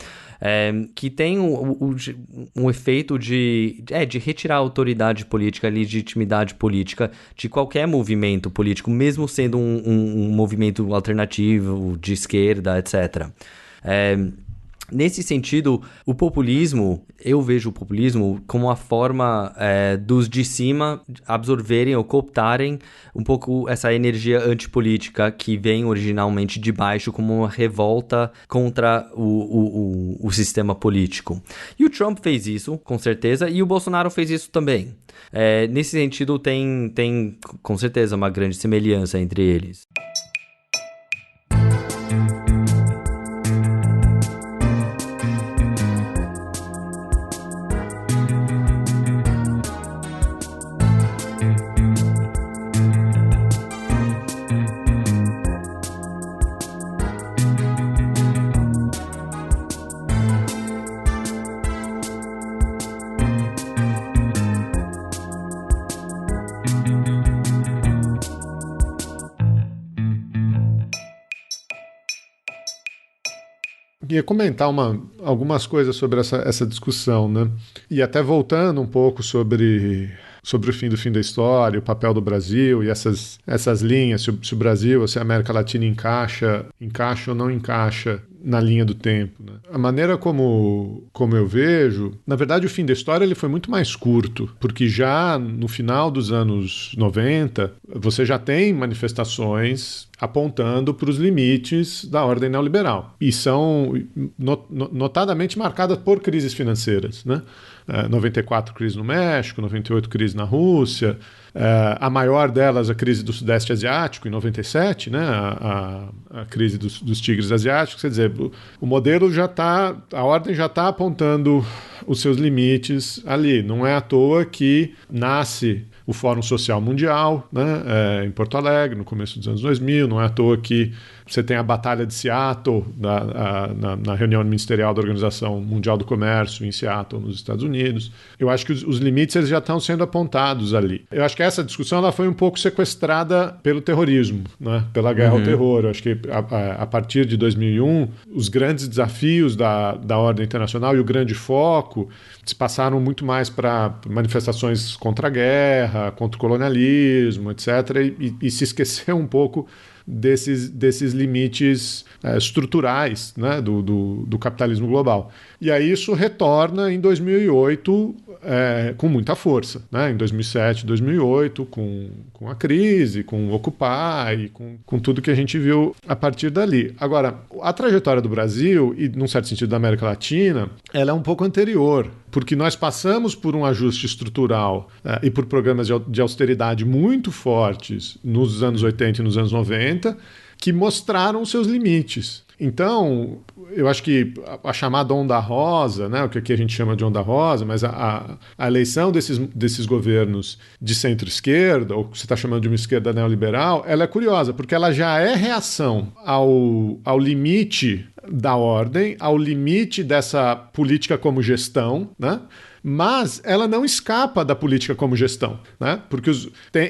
Que tem um efeito de retirar a autoridade política, a legitimidade política de qualquer movimento político, mesmo sendo um movimento alternativo, de esquerda, etc. Nesse sentido, o populismo, eu vejo o populismo como a forma dos de cima absorverem ou cooptarem um pouco essa energia antipolítica que vem originalmente de baixo como uma revolta contra o sistema político. E o Trump fez isso, com certeza, e o Bolsonaro fez isso também. Nesse sentido, tem com certeza uma grande semelhança entre eles. Ia comentar algumas coisas sobre essa discussão, né? E até voltando um pouco sobre o fim da história, o papel do Brasil e essas linhas, se o Brasil ou se a América Latina encaixa ou não encaixa na linha do tempo, né? A maneira como eu vejo, na verdade o fim da história ele foi muito mais curto, porque já no final dos anos 90, você já tem manifestações apontando para os limites da ordem neoliberal. E são notadamente marcadas por crises financeiras, né? 94 crise no México, 98 crise na Rússia, a maior delas a crise do Sudeste Asiático em 97, né? A crise dos tigres asiáticos. Quer dizer, o modelo já está, a ordem já está apontando os seus limites ali. Não é à toa que nasce o Fórum Social Mundial, né, em Porto Alegre, no começo dos anos 2000. Não é à toa que você tem a Batalha de Seattle, na reunião ministerial da Organização Mundial do Comércio, em Seattle, nos Estados Unidos. Eu acho que os limites eles já estão sendo apontados ali. Eu acho que essa discussão ela foi um pouco sequestrada pelo terrorismo, né, pela guerra ao terror. Eu acho que a partir de 2001, os grandes desafios da ordem internacional e o grande foco se passaram muito mais para manifestações contra a guerra, contra o colonialismo, etc., e se esqueceu um pouco desses limites estruturais, né, do capitalismo global. E aí isso retorna em 2008 com muita força, né? Em 2007, 2008, com a crise, com o Occupy, com tudo que a gente viu a partir dali. Agora, a trajetória do Brasil, e num certo sentido da América Latina, ela é um pouco anterior, porque nós passamos por um ajuste estrutural e por programas de austeridade muito fortes nos anos 80 e nos anos 90, que mostraram seus limites. Então, eu acho que a chamada onda rosa, né, o que aqui a gente chama de onda rosa, mas a eleição desses governos de centro-esquerda, ou que você está chamando de uma esquerda neoliberal, ela é curiosa, porque ela já é reação ao limite da ordem, ao limite dessa política como gestão, né? Mas ela não escapa da política como gestão, né? Porque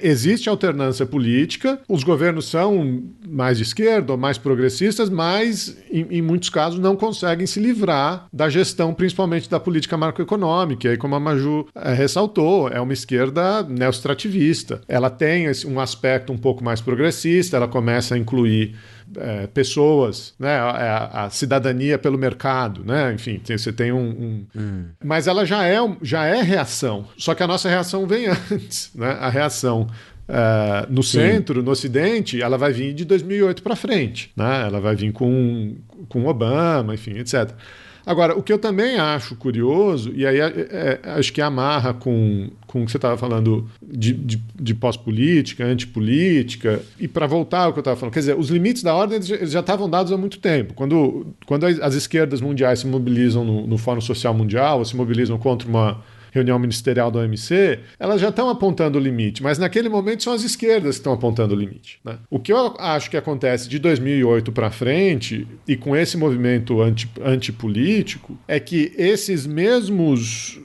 existe alternância política, os governos são mais de esquerda ou mais progressistas, mas em muitos casos não conseguem se livrar da gestão, principalmente da política macroeconômica. E aí, como a Maju ressaltou, é uma esquerda neostrativista. Ela tem um aspecto um pouco mais progressista, ela começa a incluir pessoas, né, a cidadania pelo mercado, né, enfim, você tem Mas ela já é reação, só que a nossa reação vem antes, né, a reação no centro, no Ocidente, ela vai vir de 2008 para frente, né, ela vai vir com Obama, enfim, etc. Agora, o que eu também acho curioso, e aí acho que amarra com o que você estava falando de pós-política, antipolítica, e para voltar ao que eu estava falando, quer dizer, os limites da ordem eles já estavam dados há muito tempo. Quando as esquerdas mundiais se mobilizam no Fórum Social Mundial, ou se mobilizam contra uma reunião ministerial da OMC, elas já estão apontando o limite, mas naquele momento são as esquerdas que estão apontando o limite, né? O que eu acho que acontece de 2008 para frente, e com esse movimento antipolítico, é que esses mesmos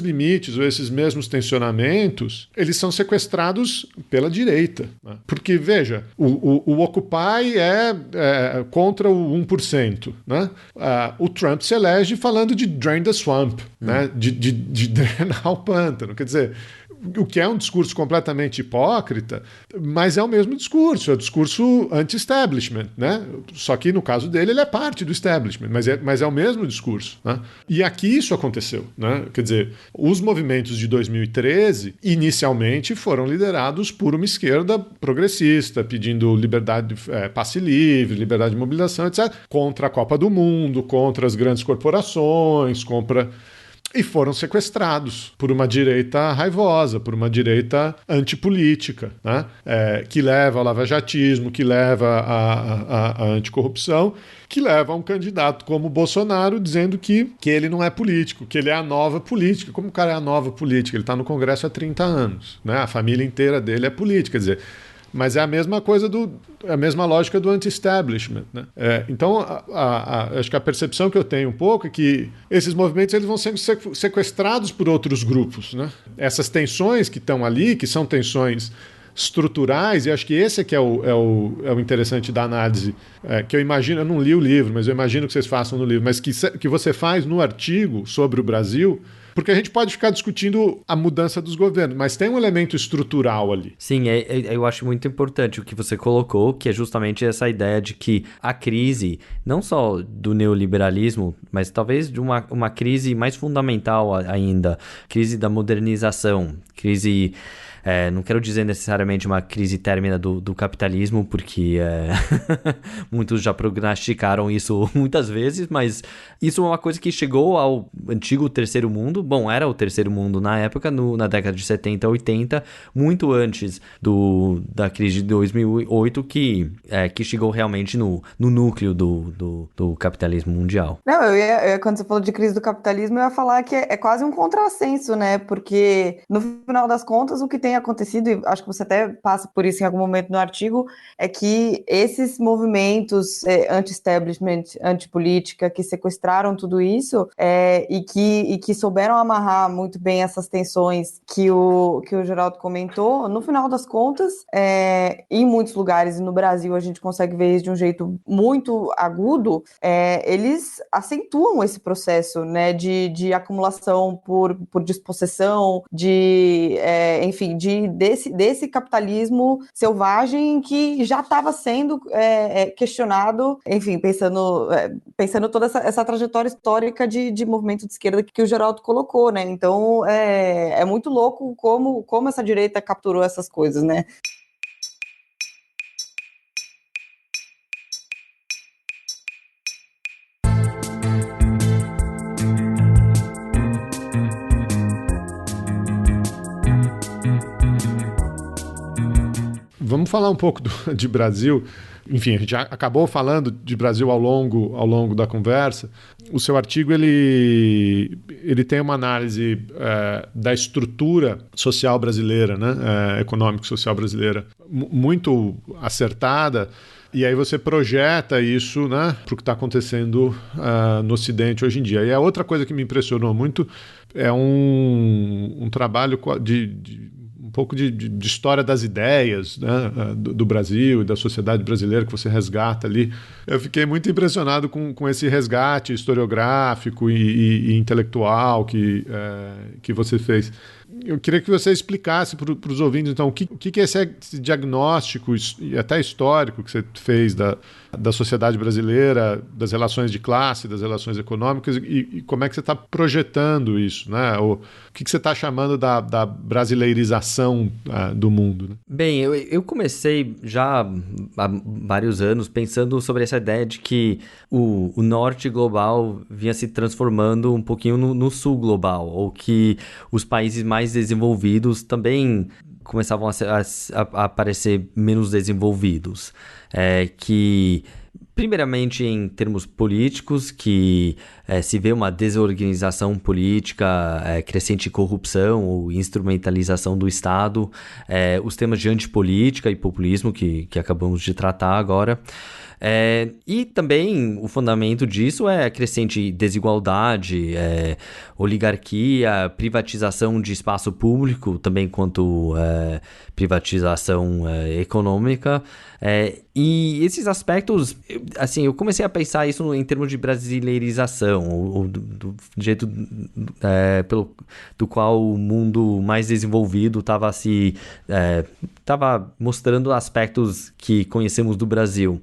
limites, ou esses mesmos tensionamentos, eles são sequestrados pela direita, né? Porque, veja, o Occupy é contra o 1%, né? O Trump se elege falando de drain the swamp, né? De drenar o pântano. Quer dizer, O que é um discurso completamente hipócrita, mas é o mesmo discurso, é o discurso anti-establishment, né? Só que no caso dele ele é parte do establishment, mas é o mesmo discurso, né? E aqui isso aconteceu, né? Quer dizer, os movimentos de 2013 inicialmente foram liderados por uma esquerda progressista, pedindo liberdade, passe livre, liberdade de mobilização, etc., contra a Copa do Mundo, contra as grandes corporações, e foram sequestrados por uma direita raivosa, por uma direita antipolítica, né? Que leva ao lavajatismo, que leva à anticorrupção, que leva a um candidato como Bolsonaro dizendo que ele não é político, que ele é a nova política. Como o cara é a nova política? Ele está no Congresso há 30 anos, né? A família inteira dele é política, quer dizer... Mas é a mesma coisa, a mesma lógica do anti-establishment, né? Então, acho que a percepção que eu tenho um pouco é que esses movimentos eles vão sendo sequestrados por outros grupos, né? Essas tensões que estão ali, que são tensões estruturais, e acho que esse é que é o interessante da análise, que eu imagino, eu não li o livro, mas eu imagino que vocês façam no livro, mas que você faz no artigo sobre o Brasil, porque a gente pode ficar discutindo a mudança dos governos, mas tem um elemento estrutural ali. Sim, eu acho muito importante o que você colocou, que é justamente essa ideia de que a crise, não só do neoliberalismo, mas talvez de uma crise mais fundamental ainda, crise da modernização, crise... não quero dizer necessariamente uma crise términa do capitalismo, porque muitos já prognosticaram isso muitas vezes, mas isso é uma coisa que chegou ao antigo terceiro mundo. Bom, era o terceiro mundo na época, na década de 70, 80, muito antes da crise de 2008, que chegou realmente no núcleo do capitalismo mundial. Não, quando você falou de crise do capitalismo, eu ia falar que é quase um contrassenso, né? Porque, no final das contas, o que tem acontecido, e acho que você até passa por isso em algum momento no artigo, é que esses movimentos anti-establishment, antipolítica, que sequestraram tudo isso e que souberam amarrar muito bem essas tensões que o Geraldo comentou, no final das contas, em muitos lugares, e no Brasil a gente consegue ver isso de um jeito muito agudo, eles acentuam esse processo, né, de acumulação por dispossessão, enfim, desse capitalismo selvagem que já estava sendo questionado, enfim, pensando toda essa trajetória histórica de movimento de esquerda que o Geraldo colocou, né? Então, é muito louco como essa direita capturou essas coisas, né? Vamos falar um pouco de Brasil. Enfim, a gente já acabou falando de Brasil ao longo da conversa. O seu artigo ele tem uma análise da estrutura social brasileira, né? Econômico-social brasileira, muito acertada. E aí você projeta isso, né, para o que está acontecendo no Ocidente hoje em dia. E a outra coisa que me impressionou muito é um trabalho um pouco de história das ideias, né, do Brasil e da sociedade brasileira que você resgata ali. Eu fiquei muito impressionado com esse resgate historiográfico e intelectual que você fez. Eu queria que você explicasse para os ouvintes, então, o que é esse diagnóstico e até histórico que você fez da sociedade brasileira, das relações de classe, das relações econômicas, e como é que você está projetando isso, né? O que você está chamando da brasileirização do mundo, né? Bem, eu comecei já há vários anos pensando sobre essa ideia de que o norte global vinha se transformando um pouquinho no sul global, ou que os países mais desenvolvidos também começavam a parecer menos desenvolvidos. Que, primeiramente, em termos políticos, que se vê uma desorganização política, crescente corrupção ou instrumentalização do Estado, os temas de antipolítica e populismo que acabamos de tratar agora. E também o fundamento disso é a crescente desigualdade, oligarquia, privatização de espaço público, também quanto privatização econômica. E esses aspectos assim, eu comecei a pensar isso em termos de brasileirização, ou do jeito do qual o mundo mais desenvolvido estava mostrando aspectos que conhecemos do Brasil.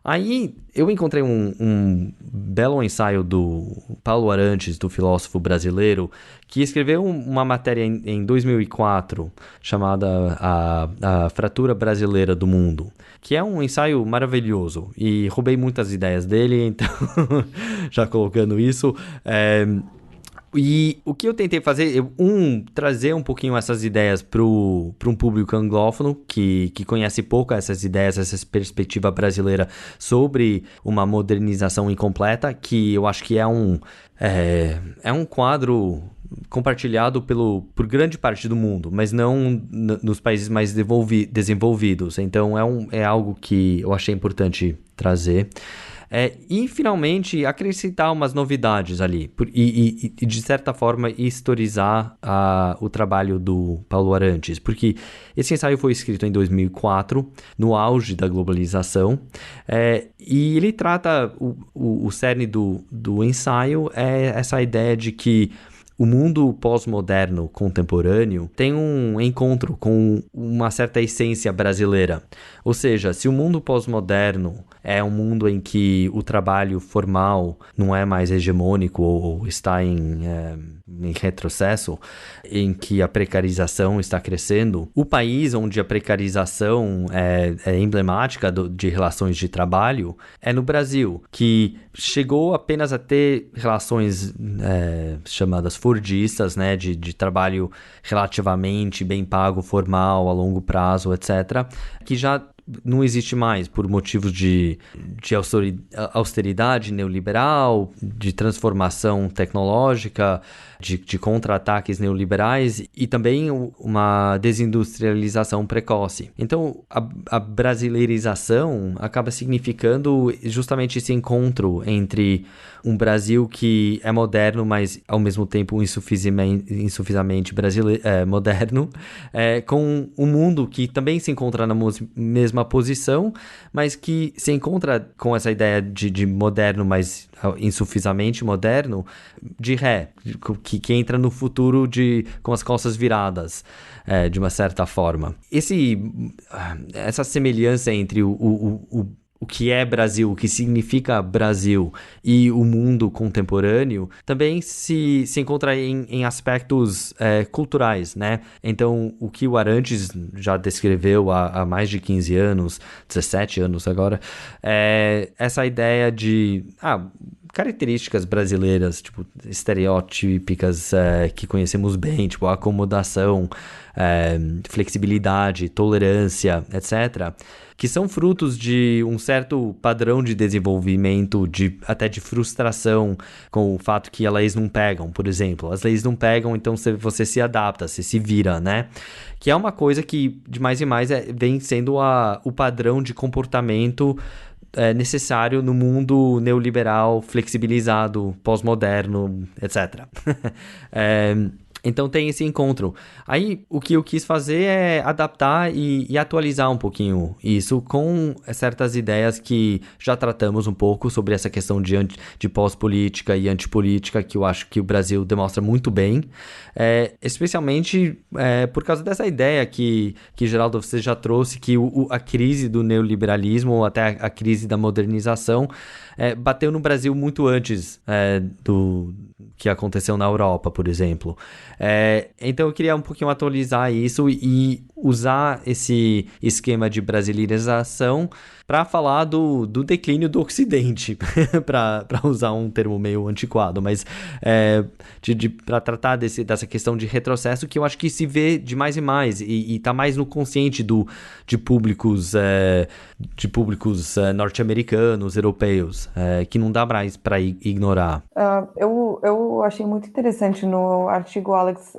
Aí eu encontrei um belo ensaio do Paulo Arantes, do filósofo brasileiro, que escreveu uma matéria em 2004 chamada a Fratura Brasileira do Mundo, que é um ensaio maravilhoso, e roubei muitas ideias dele, então já colocando isso. E o que eu tentei fazer, trazer um pouquinho essas ideias para um público anglófono que conhece pouco essas ideias, essa perspectiva brasileira sobre uma modernização incompleta, que eu acho que é um quadro compartilhado por grande parte do mundo, mas não nos países mais desenvolvidos. Então é algo que eu achei importante trazer. E, finalmente, acrescentar umas novidades ali e de certa forma, historizar o trabalho do Paulo Arantes, porque esse ensaio foi escrito em 2004, no auge da globalização, e ele trata, o cerne do ensaio é essa ideia de que o mundo pós-moderno contemporâneo tem um encontro com uma certa essência brasileira. Ou seja, se o mundo pós-moderno é um mundo em que o trabalho formal não é mais hegemônico ou está em retrocesso, em que a precarização está crescendo, o país onde a precarização é emblemática de relações de trabalho é no Brasil, que chegou apenas a ter relações chamadas fordistas, né, de trabalho relativamente bem pago, formal, a longo prazo, etc., que já não existe mais por motivos de austeridade neoliberal, de transformação tecnológica, de contra-ataques neoliberais e também uma desindustrialização precoce. Então, a brasileirização acaba significando justamente esse encontro entre um Brasil que é moderno, mas ao mesmo tempo insuficientemente moderno, com um mundo que também se encontra na mesma posição, mas que se encontra com essa ideia de moderno, mas insuficientemente moderno, de ré, que entra no futuro com as costas viradas, de uma certa forma. Essa semelhança entre o que é Brasil, o que significa Brasil e o mundo contemporâneo, também se encontra em aspectos culturais, né? Então, o que o Arantes já descreveu há mais de 15 anos, 17 anos agora, essa ideia de características brasileiras, tipo, estereotípicas que conhecemos bem, tipo, acomodação, flexibilidade, tolerância, etc., que são frutos de um certo padrão de desenvolvimento, até de frustração com o fato que as leis não pegam, por exemplo. As leis não pegam, então você se adapta, você se vira, né? Que é uma coisa que, de mais em mais, vem sendo o padrão de comportamento necessário no mundo neoliberal, flexibilizado, pós-moderno, etc. Então tem esse encontro. Aí o que eu quis fazer é adaptar e atualizar um pouquinho isso com certas ideias que já tratamos um pouco sobre essa questão de pós-política e antipolítica, que eu acho que o Brasil demonstra muito bem, especialmente por causa dessa ideia que Geraldo, você já trouxe, que a crise do neoliberalismo, ou até a crise da modernização, bateu no Brasil muito antes do que aconteceu na Europa, por exemplo. Então eu queria um pouquinho atualizar isso e usar esse esquema de brasileirização para falar do declínio do Ocidente, para usar um termo meio antiquado, mas para tratar dessa questão de retrocesso, que eu acho que se vê de mais e mais e está mais no consciente de públicos norte-americanos, europeus, que não dá mais para ignorar. Eu achei muito interessante no artigo, Alex,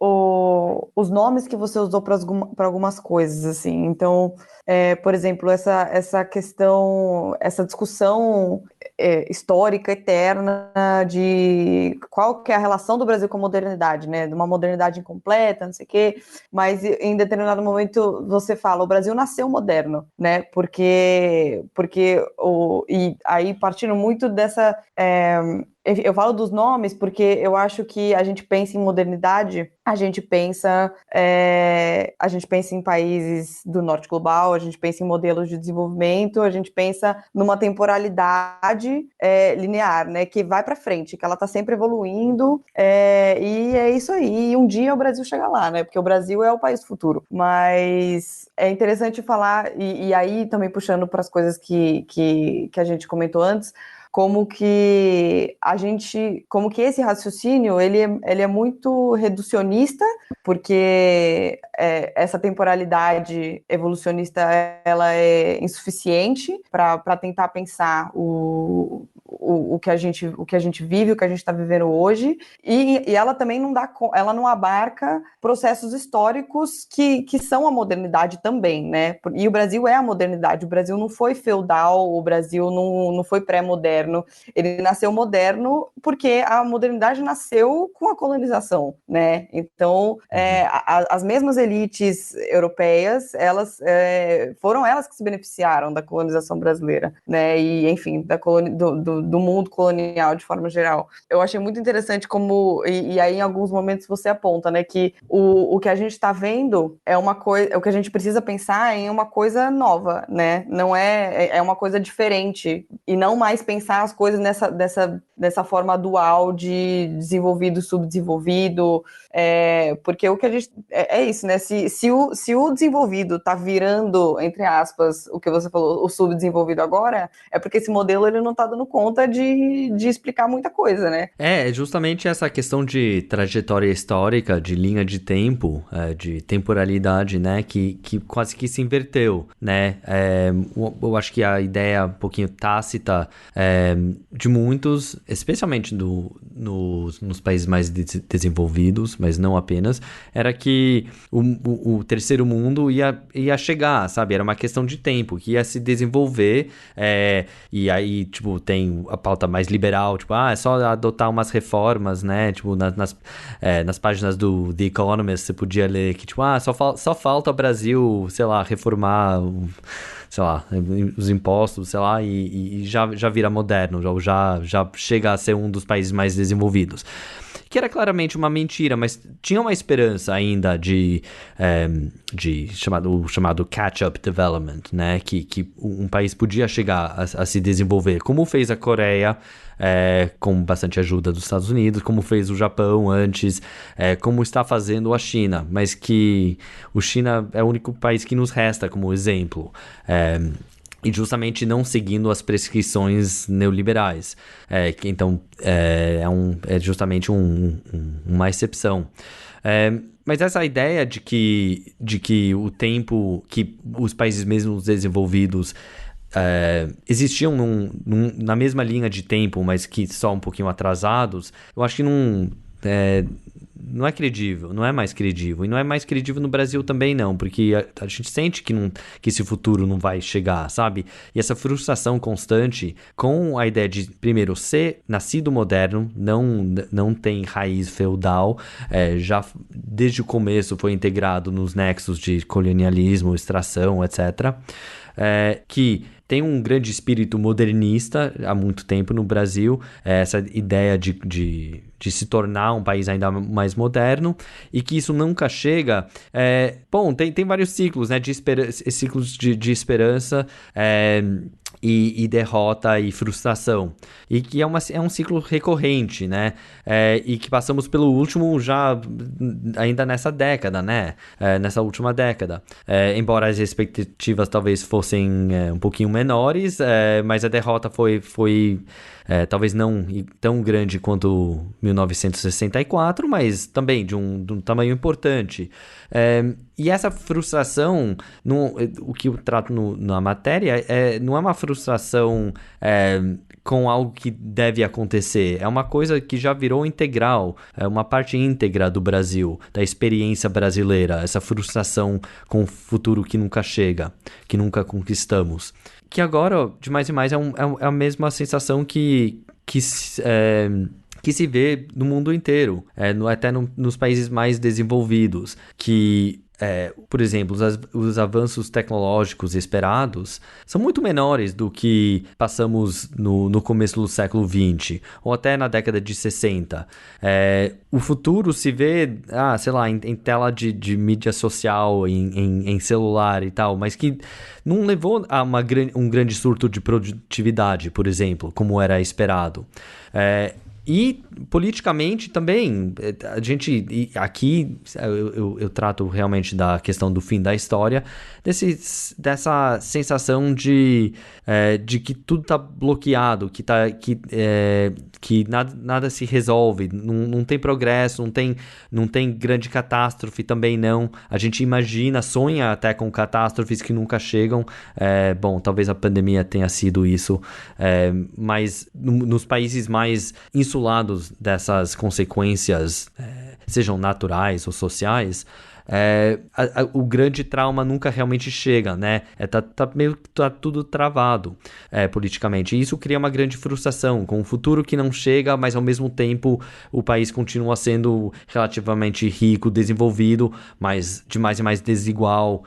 os nomes que você usou para algumas coisas, assim. Então, por exemplo, essa questão, essa discussão histórica, eterna, de qual que é a relação do Brasil com a modernidade, né? De uma modernidade incompleta, não sei o quê, mas em determinado momento você fala, o Brasil nasceu moderno, né? Porque e aí partindo muito dessa... eu falo dos nomes porque eu acho que a gente pensa em modernidade, a gente pensa em países do norte global, a gente pensa em modelos de desenvolvimento, a gente pensa numa temporalidade linear, né, que vai para frente, que ela está sempre evoluindo, e é isso aí. E um dia o Brasil chega lá, né, porque o Brasil é o país do futuro. Mas é interessante falar, e aí também puxando para as coisas que a gente comentou antes, como que esse raciocínio ele é muito reducionista, porque essa temporalidade evolucionista ela é insuficiente para tentar pensar o que a gente vive, o que a gente está vivendo hoje, e ela também ela não abarca processos históricos que são a modernidade também, né? E o Brasil é a modernidade, o Brasil não foi feudal, o Brasil não foi pré-moderno, ele nasceu moderno porque a modernidade nasceu com a colonização, né? Então, as mesmas elites europeias, foram elas que se beneficiaram da colonização brasileira, né? E, enfim, do mundo colonial de forma geral. Eu achei muito interessante como, e aí em alguns momentos você aponta, né, que o que a gente está vendo é uma coisa, o que a gente precisa pensar em uma coisa nova, né? Não é uma coisa diferente, e não mais pensar as coisas dessa forma dual de desenvolvido e subdesenvolvido, porque o que a gente... É isso, né? Se o desenvolvido está virando, entre aspas, o que você falou, o subdesenvolvido agora, é porque esse modelo ele não está dando conta de explicar muita coisa, né? É justamente essa questão de trajetória histórica, de linha de tempo, de temporalidade, né, que quase que se inverteu, né? Eu acho que a ideia um pouquinho tácita de muitos, especialmente nos países mais desenvolvidos, mas não apenas, era que o terceiro mundo ia chegar, sabe? Era uma questão de tempo, que ia se desenvolver, e aí, tipo, tem a pauta mais liberal, tipo, é só adotar umas reformas, né? Tipo, nas páginas do The Economist, você podia ler que, tipo, só falta o Brasil, sei lá, reformar... sei lá, os impostos, sei lá, e já vira moderno, já chega a ser um dos países mais desenvolvidos. Que era claramente uma mentira, mas tinha uma esperança ainda de chamado catch-up development, né? Que um país podia chegar a se desenvolver, como fez a Coreia, com bastante ajuda dos Estados Unidos, como fez o Japão antes, como está fazendo a China, mas que o China é o único país que nos resta como exemplo. E justamente não seguindo as prescrições neoliberais. Então, é justamente uma exceção. Mas essa ideia de que o tempo, que os países mesmo desenvolvidos existiam na mesma linha de tempo, mas que só um pouquinho atrasados, eu acho que não é credível, não é mais credível. E não é mais credível no Brasil também não, porque a gente sente que esse futuro não vai chegar, sabe? E essa frustração constante com a ideia de, primeiro, ser nascido moderno, não tem raiz feudal, já desde o começo foi integrado nos nexos de colonialismo, extração, etc., que tem um grande espírito modernista há muito tempo no Brasil, essa ideia de se tornar um país ainda mais moderno, e que isso nunca chega. Tem vários ciclos, né, ciclos de esperança e derrota e frustração, e que é um ciclo recorrente, né, e que passamos pelo último já ainda nessa década, né, nessa última década, embora as expectativas talvez fossem um pouquinho menores, mas a derrota foi talvez não tão grande quanto 1964, mas também de um tamanho importante. E essa frustração, o que eu trato na matéria, não é uma frustração com algo que deve acontecer. É uma coisa que já virou integral, é uma parte íntegra do Brasil, da experiência brasileira, essa frustração com o futuro que nunca chega, que nunca conquistamos. Que agora, de mais e mais, é a mesma sensação que se vê no mundo inteiro, até nos países mais desenvolvidos, que, por exemplo, os avanços tecnológicos esperados são muito menores do que passamos no começo do século XX, ou até na década de 60. O futuro se vê, sei lá, em tela de mídia social, em celular e tal, mas que não levou a um grande surto de produtividade, por exemplo, como era esperado. E politicamente também, a gente aqui eu trato realmente da questão do fim da história, dessa sensação de que tudo está bloqueado, que nada se resolve, não tem progresso, não tem grande catástrofe também não. A gente sonha até com catástrofes que nunca chegam. Bom, talvez a pandemia tenha sido isso, mas nos países mais insulados dessas consequências, sejam naturais ou sociais, o grande trauma nunca realmente chega, né? Tá tudo travado politicamente. E isso cria uma grande frustração, com um futuro que não chega, mas ao mesmo tempo o país continua sendo relativamente rico, desenvolvido, mas de mais e mais desigual,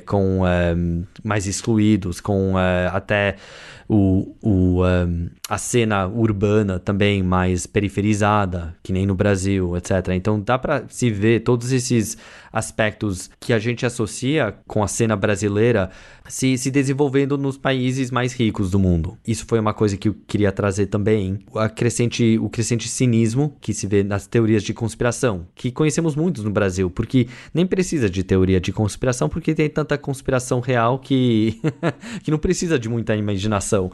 com mais excluídos, com até a cena urbana também mais periferizada, que nem no Brasil, etc. Então dá para se ver todos esses aspectos que a gente associa com a cena brasileira se desenvolvendo nos países mais ricos do mundo. Isso foi uma coisa que eu queria trazer também. O crescente cinismo que se vê nas teorias de conspiração, que conhecemos muitos no Brasil, porque nem precisa de teoria de conspiração, porque tem tanta conspiração real que não precisa de muita imaginação.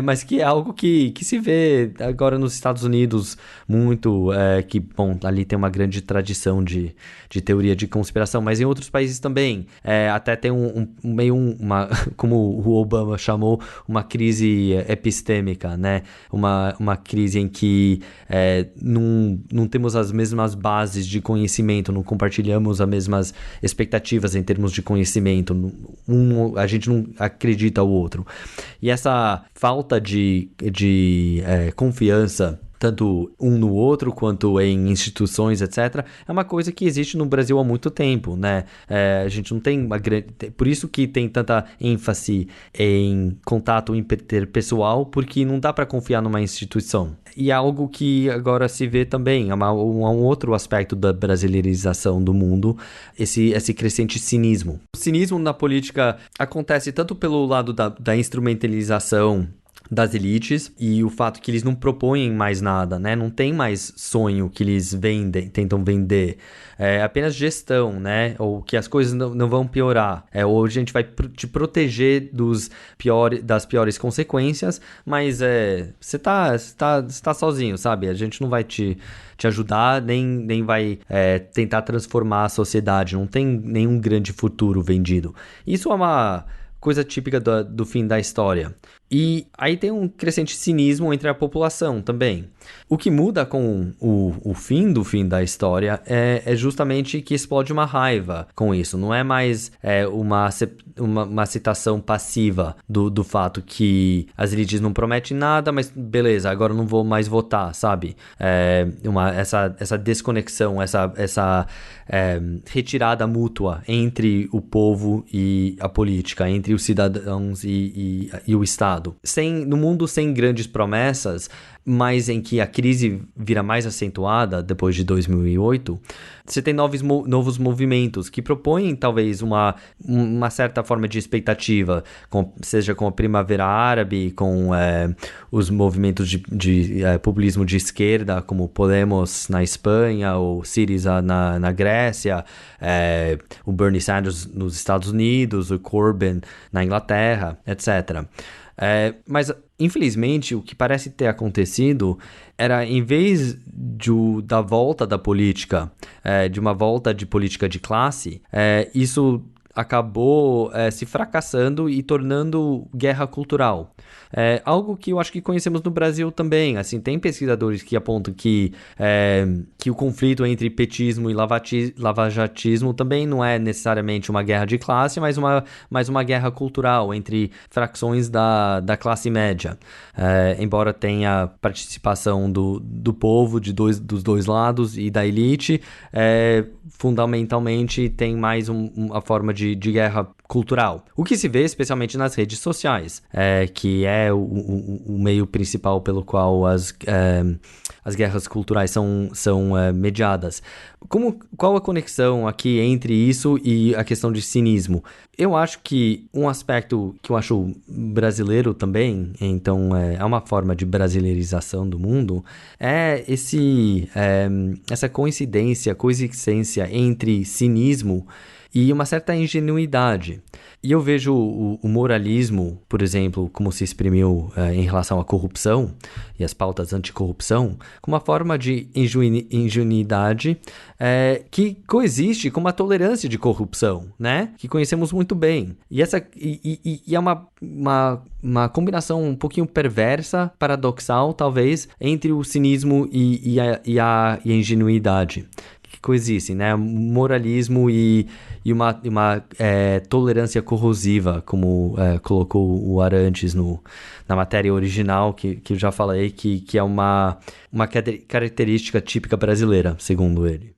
Mas que é algo que se vê agora nos Estados Unidos muito, que, bom, ali tem uma grande tradição de teoria de conspiração, mas em outros países também. Até tem como o Obama chamou, uma crise epistêmica, né? Uma crise em que não temos as mesmas bases de conhecimento, não compartilhamos as mesmas expectativas em termos de conhecimento, a gente não acredita ao outro. E essa falta de confiança, tanto um no outro quanto em instituições, etc., é uma coisa que existe no Brasil há muito tempo, né? A gente não tem uma grande... Por isso que tem tanta ênfase em contato interpessoal, porque não dá para confiar numa instituição. E é algo que agora se vê também, um outro aspecto da brasileirização do mundo, esse crescente cinismo. O cinismo na política acontece tanto pelo lado da instrumentalização das elites e o fato que eles não propõem mais nada, né? Não tem mais sonho que eles tentam vender. É apenas gestão, né? Ou que as coisas não vão piorar. Ou a gente vai te proteger das piores consequências, mas você tá sozinho, sabe? A gente não vai te ajudar, nem vai tentar transformar a sociedade. Não tem nenhum grande futuro vendido. Isso é uma coisa típica do fim da história. E aí tem um crescente cinismo entre a população também. O que muda com o fim da história é justamente que explode uma raiva com isso. Não é mais uma citação passiva do fato que as elites não prometem nada, mas beleza, agora eu não vou mais votar, sabe? Essa desconexão, essa retirada mútua entre o povo e a política, entre os cidadãos e o Estado. No mundo sem grandes promessas, mas em que a crise vira mais acentuada depois de 2008, você tem novos movimentos que propõem talvez uma certa forma de expectativa, seja com a Primavera Árabe, com os movimentos de populismo de esquerda, como Podemos na Espanha, ou Syriza na Grécia, o Bernie Sanders nos Estados Unidos, o Corbyn na Inglaterra, etc. Mas infelizmente, o que parece ter acontecido era, em vez da volta da política, de uma volta de política de classe, isso acabou se fracassando e tornando guerra cultural. Algo que eu acho que conhecemos no Brasil também. Assim, tem pesquisadores que apontam que o conflito entre petismo e lavajatismo também não é necessariamente uma guerra de classe, mas uma guerra cultural entre fracções da classe média. Embora tenha participação do povo dos dois lados e da elite, fundamentalmente tem mais uma forma de guerra cultural. O que se vê especialmente nas redes sociais, que é o meio principal pelo qual as guerras culturais são mediadas. Qual a conexão aqui entre isso e a questão de cinismo? Eu acho que um aspecto que eu acho brasileiro também, então é uma forma de brasileirização do mundo, é essa coexistência entre cinismo e uma certa ingenuidade. E eu vejo o moralismo, por exemplo, como se exprimiu em relação à corrupção e as pautas anticorrupção, como uma forma de ingenuidade que coexiste com uma tolerância de corrupção, né? Que conhecemos muito bem. E é uma combinação um pouquinho perversa, paradoxal, talvez, entre o cinismo e a ingenuidade que coexistem, né? Moralismo e uma tolerância corrosiva, como colocou o Arantes na matéria original, que eu já falei, que é uma característica típica brasileira, segundo ele.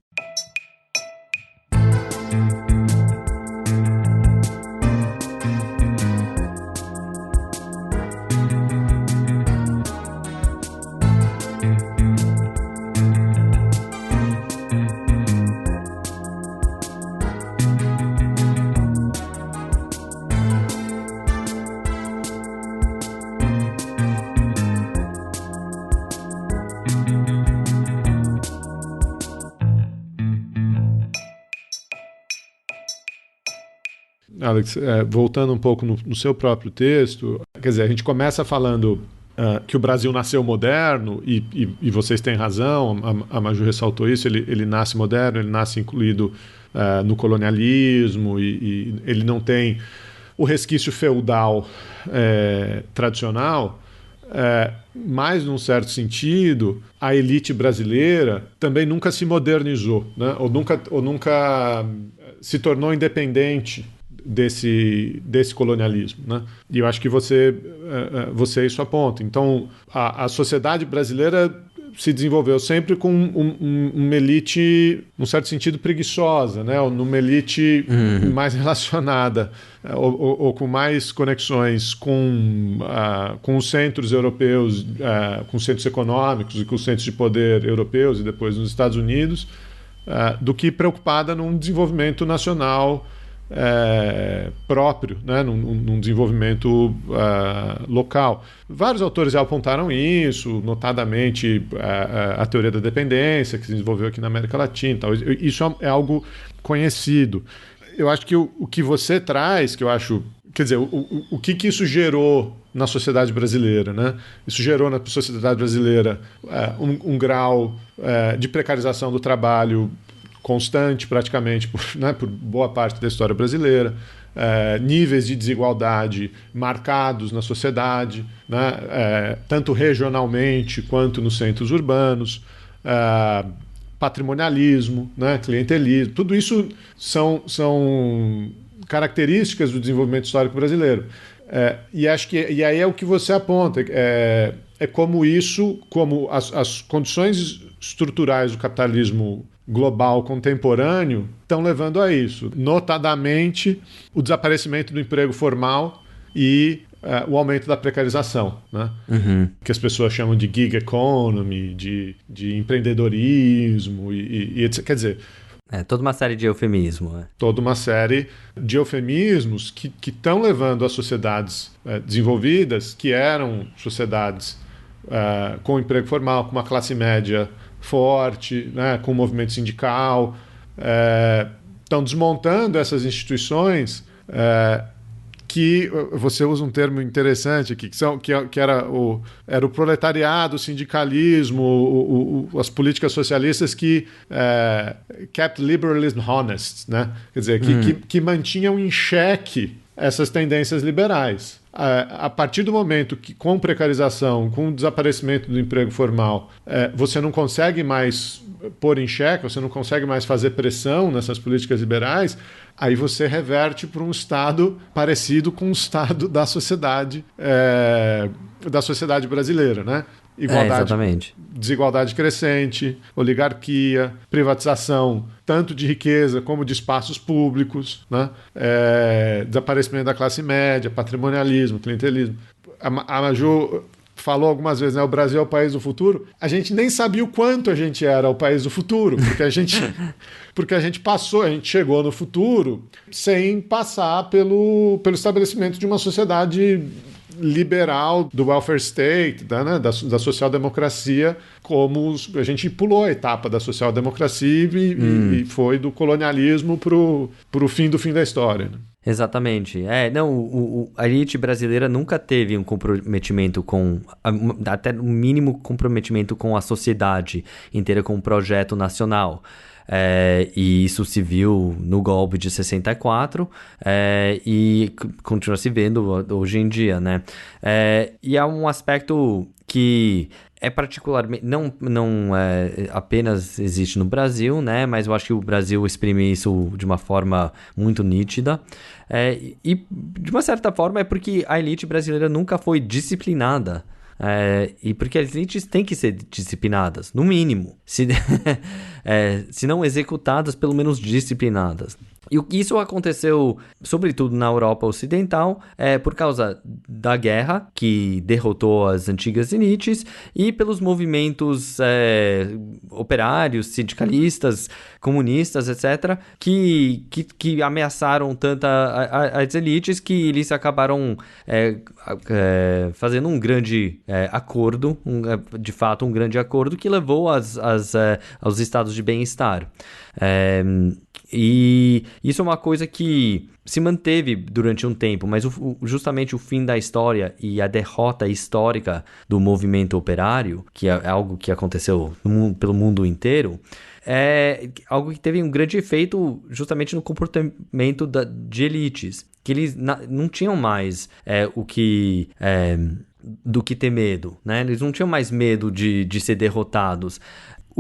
Alex, voltando um pouco no seu próprio texto, quer dizer, a gente começa falando que o Brasil nasceu moderno, e vocês têm razão, a Maju ressaltou isso, ele nasce moderno, ele nasce incluído no colonialismo, e ele não tem o resquício feudal tradicional, mas, num certo sentido, a elite brasileira também nunca se modernizou, né? ou nunca se tornou independente desse colonialismo, né? E eu acho que você isso aponta. Então, a sociedade brasileira se desenvolveu sempre com uma elite, num certo sentido, preguiçosa, né? Ou numa elite mais relacionada, ou com mais conexões com os centros europeus, com os centros econômicos e com os centros de poder europeus e depois nos Estados Unidos, do que preocupada num desenvolvimento nacional próprio, né, num desenvolvimento local. Vários autores já apontaram isso, notadamente a teoria da dependência, que se desenvolveu aqui na América Latina. Tal. Isso é algo conhecido. Eu acho que o que você traz, que eu acho... Quer dizer, o que isso gerou na sociedade brasileira, né? Isso gerou na sociedade brasileira um grau de precarização do trabalho constante, praticamente, por boa parte da história brasileira, níveis de desigualdade marcados na sociedade, né? Tanto regionalmente quanto nos centros urbanos, patrimonialismo, né? Clientelismo, tudo isso são características do desenvolvimento histórico brasileiro. E acho que aí é o que você aponta, como as condições estruturais do capitalismo global contemporâneo estão levando a isso, notadamente o desaparecimento do emprego formal e o aumento da precarização, né? Que as pessoas chamam de gig economy, de empreendedorismo e etc. Quer dizer, toda uma série de eufemismos. Toda uma série de eufemismos que estão levando as sociedades desenvolvidas, que eram sociedades com emprego formal, com uma classe média forte, né, com o movimento sindical, estão desmontando essas instituições que você usa um termo interessante aqui, que era o proletariado, o sindicalismo, as políticas socialistas que kept liberalism honest, né? Quer dizer, que mantinham em xeque essas tendências liberais. A partir do momento que, com precarização, com o desaparecimento do emprego formal, você não consegue mais pôr em xeque, você não consegue mais fazer pressão nessas políticas liberais, aí você reverte para um Estado parecido com o Estado da sociedade brasileira, né? Exatamente. Desigualdade crescente, oligarquia, privatização tanto de riqueza como de espaços públicos, né? Desaparecimento da classe média, patrimonialismo, clientelismo. A Maju falou algumas vezes, né? O Brasil é o país do futuro. A gente nem sabia o quanto a gente era o país do futuro, porque a gente chegou no futuro sem passar pelo estabelecimento de uma sociedade liberal, do welfare state, né, da social-democracia, como a gente pulou a etapa da social-democracia e foi do colonialismo pro fim da história. Né? Exatamente. A elite brasileira nunca teve um comprometimento até um mínimo comprometimento com a sociedade inteira, com o projeto nacional. E isso se viu no golpe de 64 e continua se vendo hoje em dia, né? E há um aspecto que é particularmente, não apenas existe no Brasil, né? Mas eu acho que o Brasil exprime isso de uma forma muito nítida. E de uma certa forma é porque a elite brasileira nunca foi disciplinada. E porque as elites têm que ser disciplinadas, no mínimo. Se não executadas, pelo menos disciplinadas. E isso aconteceu, sobretudo na Europa Ocidental, por causa da guerra, que derrotou as antigas elites, e pelos movimentos operários, sindicalistas, comunistas, etc., que ameaçaram tanto as elites que eles acabaram fazendo um grande acordo, de fato um grande acordo, que levou aos estados de bem-estar. E isso é uma coisa que se manteve durante um tempo, mas justamente o fim da história e a derrota histórica do movimento operário, que é algo que aconteceu pelo mundo inteiro, é algo que teve um grande efeito justamente no comportamento de elites, que eles não tinham mais do que ter medo, né? Eles não tinham mais medo de ser derrotados.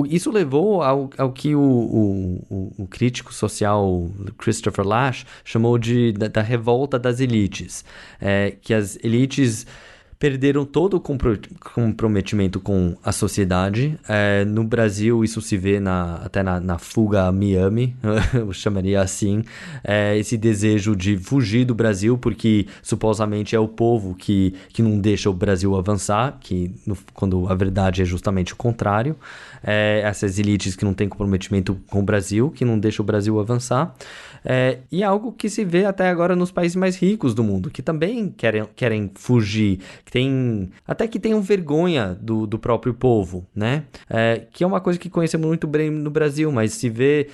Isso levou ao que o crítico social Christopher Lasch chamou da revolta das elites, que as elites perderam todo o comprometimento com a sociedade. No Brasil, isso se vê até na fuga a Miami, eu chamaria assim, esse desejo de fugir do Brasil, porque supostamente é o povo que não deixa o Brasil avançar, quando a verdade é justamente o contrário. Essas elites que não têm comprometimento com o Brasil, que não deixam o Brasil avançar. E é algo que se vê até agora nos países mais ricos do mundo, que também querem fugir, que tenham vergonha do próprio povo, né? Que é uma coisa que conhecemos muito bem no Brasil, mas se vê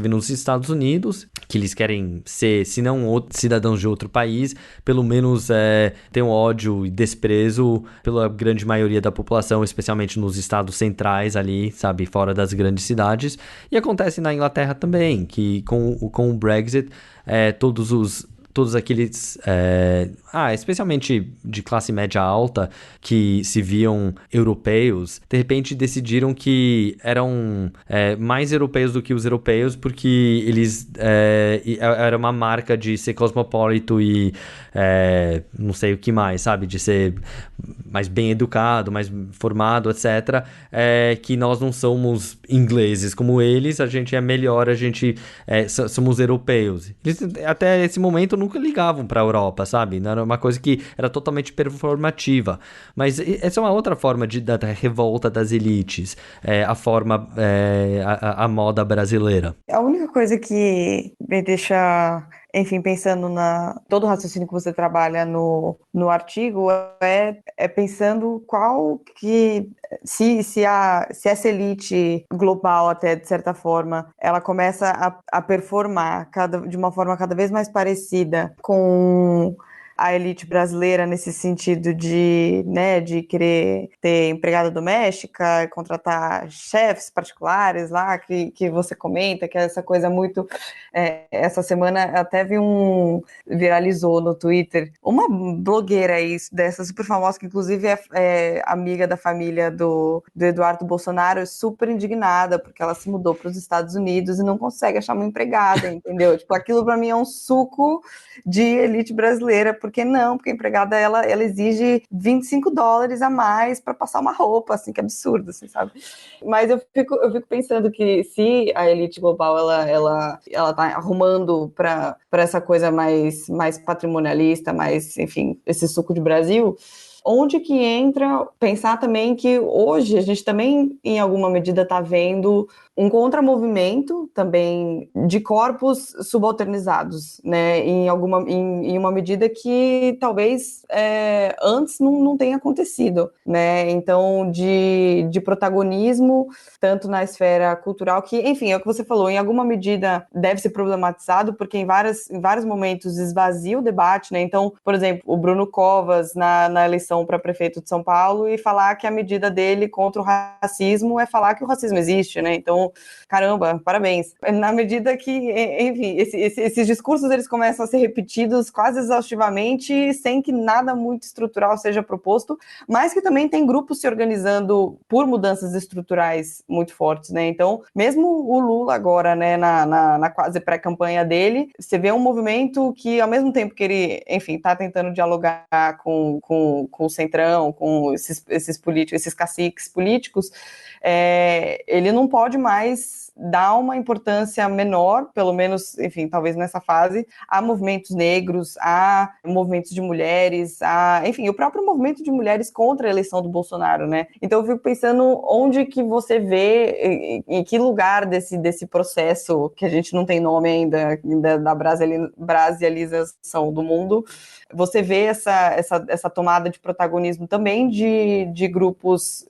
nos Estados Unidos, que eles querem ser, se não cidadãos de outro país, pelo menos ter um ódio e desprezo pela grande maioria da população, especialmente nos estados centrais ali, sabe, fora das grandes cidades. E acontece na Inglaterra também, que com o Brexit, todos aqueles, especialmente de classe média alta, que se viam europeus, de repente decidiram que eram mais europeus do que os europeus, porque eles era uma marca de ser cosmopolito e não sei o que mais, sabe, de ser mais bem educado, mais formado, etc., que nós não somos ingleses como eles, a gente é melhor, somos europeus. Eles, até esse momento, nunca ligavam para a Europa, sabe? Era uma coisa que era totalmente performativa. Mas essa é uma outra forma da revolta das elites, a moda brasileira. A única coisa que me deixa enfim, pensando todo o raciocínio que você trabalha no artigo, é pensando se essa elite global, até de certa forma, ela começa a performar de uma forma cada vez mais parecida com a elite brasileira nesse sentido de querer ter empregada doméstica, contratar chefes particulares lá, que você comenta, que é essa coisa muito... essa semana até viralizou no Twitter uma blogueira aí, dessa super famosa, que inclusive é amiga da família do Eduardo Bolsonaro, super indignada, porque ela se mudou para os Estados Unidos e não consegue achar uma empregada, entendeu? Tipo, aquilo para mim é um suco de elite brasileira. Por que não? Porque a empregada, ela exige $25 a mais para passar uma roupa, assim, que absurdo, assim, sabe? Mas eu fico pensando que se a elite global, ela tá arrumando para essa coisa mais patrimonialista, mais, enfim, esse suco de Brasil, onde que entra pensar também que hoje a gente também, em alguma medida, está vendo um contramovimento também de corpos subalternizados, né? Em uma medida que talvez antes não tenha acontecido, né? Então, de protagonismo, tanto na esfera cultural, que, enfim, é o que você falou, em alguma medida deve ser problematizado, porque em vários momentos esvazia o debate, né? Então, por exemplo, o Bruno Covas, na eleição para prefeito de São Paulo, e falar que a medida dele contra o racismo é falar que o racismo existe, né? Então, caramba, parabéns. Na medida que, enfim, esses discursos eles começam a ser repetidos quase exaustivamente, sem que nada muito estrutural seja proposto, mas que também tem grupos se organizando por mudanças estruturais muito fortes, né? Então, mesmo o Lula agora, né, na quase pré-campanha dele, você vê um movimento que, ao mesmo tempo que ele, enfim, está tentando dialogar com o Centrão, com esses políticos, esses caciques políticos, ele não pode mais dar uma importância menor, pelo menos, enfim, talvez nessa fase, a movimentos negros, a movimentos de mulheres, enfim, o próprio movimento de mulheres contra a eleição do Bolsonaro, né? Então eu fico pensando onde que você vê, em que lugar desse processo, que a gente não tem nome ainda, da brasilização do mundo, você vê essa tomada de protagonismo também de grupos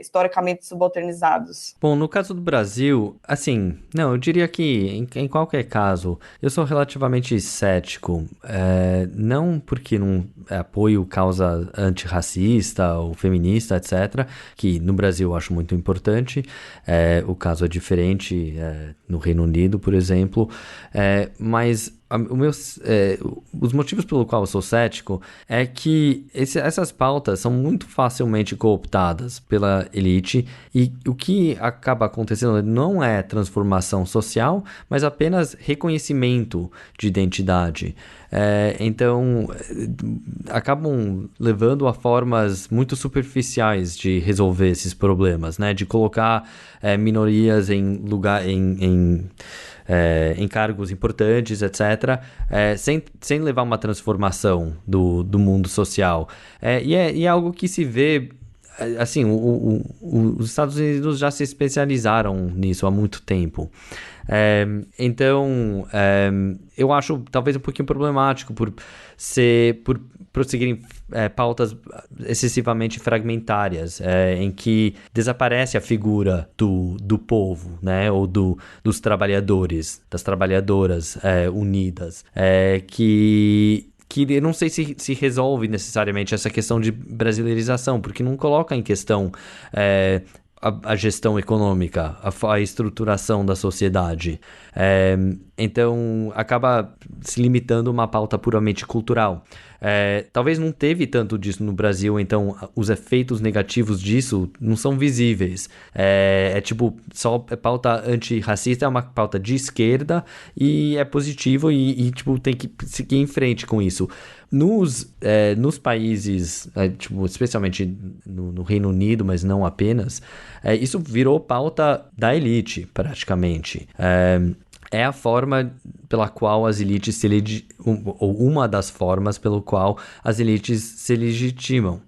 historicamente subalternizados. Bom, no caso do Brasil, assim, não, eu diria que em qualquer caso, eu sou relativamente cético, não porque não apoio causa antirracista ou feminista, etc., que no Brasil eu acho muito importante, o caso é diferente no Reino Unido, por exemplo, mas os motivos pelo qual eu sou cético é que essas pautas são muito facilmente cooptadas pela elite, e o que acaba acontecendo não é transformação social, mas apenas reconhecimento de identidade. Então, acabam levando a formas muito superficiais de resolver esses problemas, né? De colocar minorias em cargos importantes, etc., sem levar uma transformação do mundo social. E é algo que se vê, assim, os Estados Unidos já se especializaram nisso há muito tempo. Então, eu acho talvez um pouquinho problemático por prosseguirem pautas excessivamente fragmentárias, em que desaparece a figura do povo, né, ou dos trabalhadores, das trabalhadoras unidas, que eu não sei se resolve necessariamente essa questão de brasileirização, porque não coloca em questão a gestão econômica, a estruturação da sociedade. Então, acaba se limitando a uma pauta puramente cultural. Talvez não teve tanto disso no Brasil, então os efeitos negativos disso não são visíveis. Tipo, só pauta antirracista é uma pauta de esquerda e é positivo e tipo, tem que seguir em frente com isso. Nos países, tipo, especialmente no Reino Unido, mas não apenas, isso virou pauta da elite, praticamente. é a forma pela qual as elites ou uma das formas pelo qual as elites se legitimam.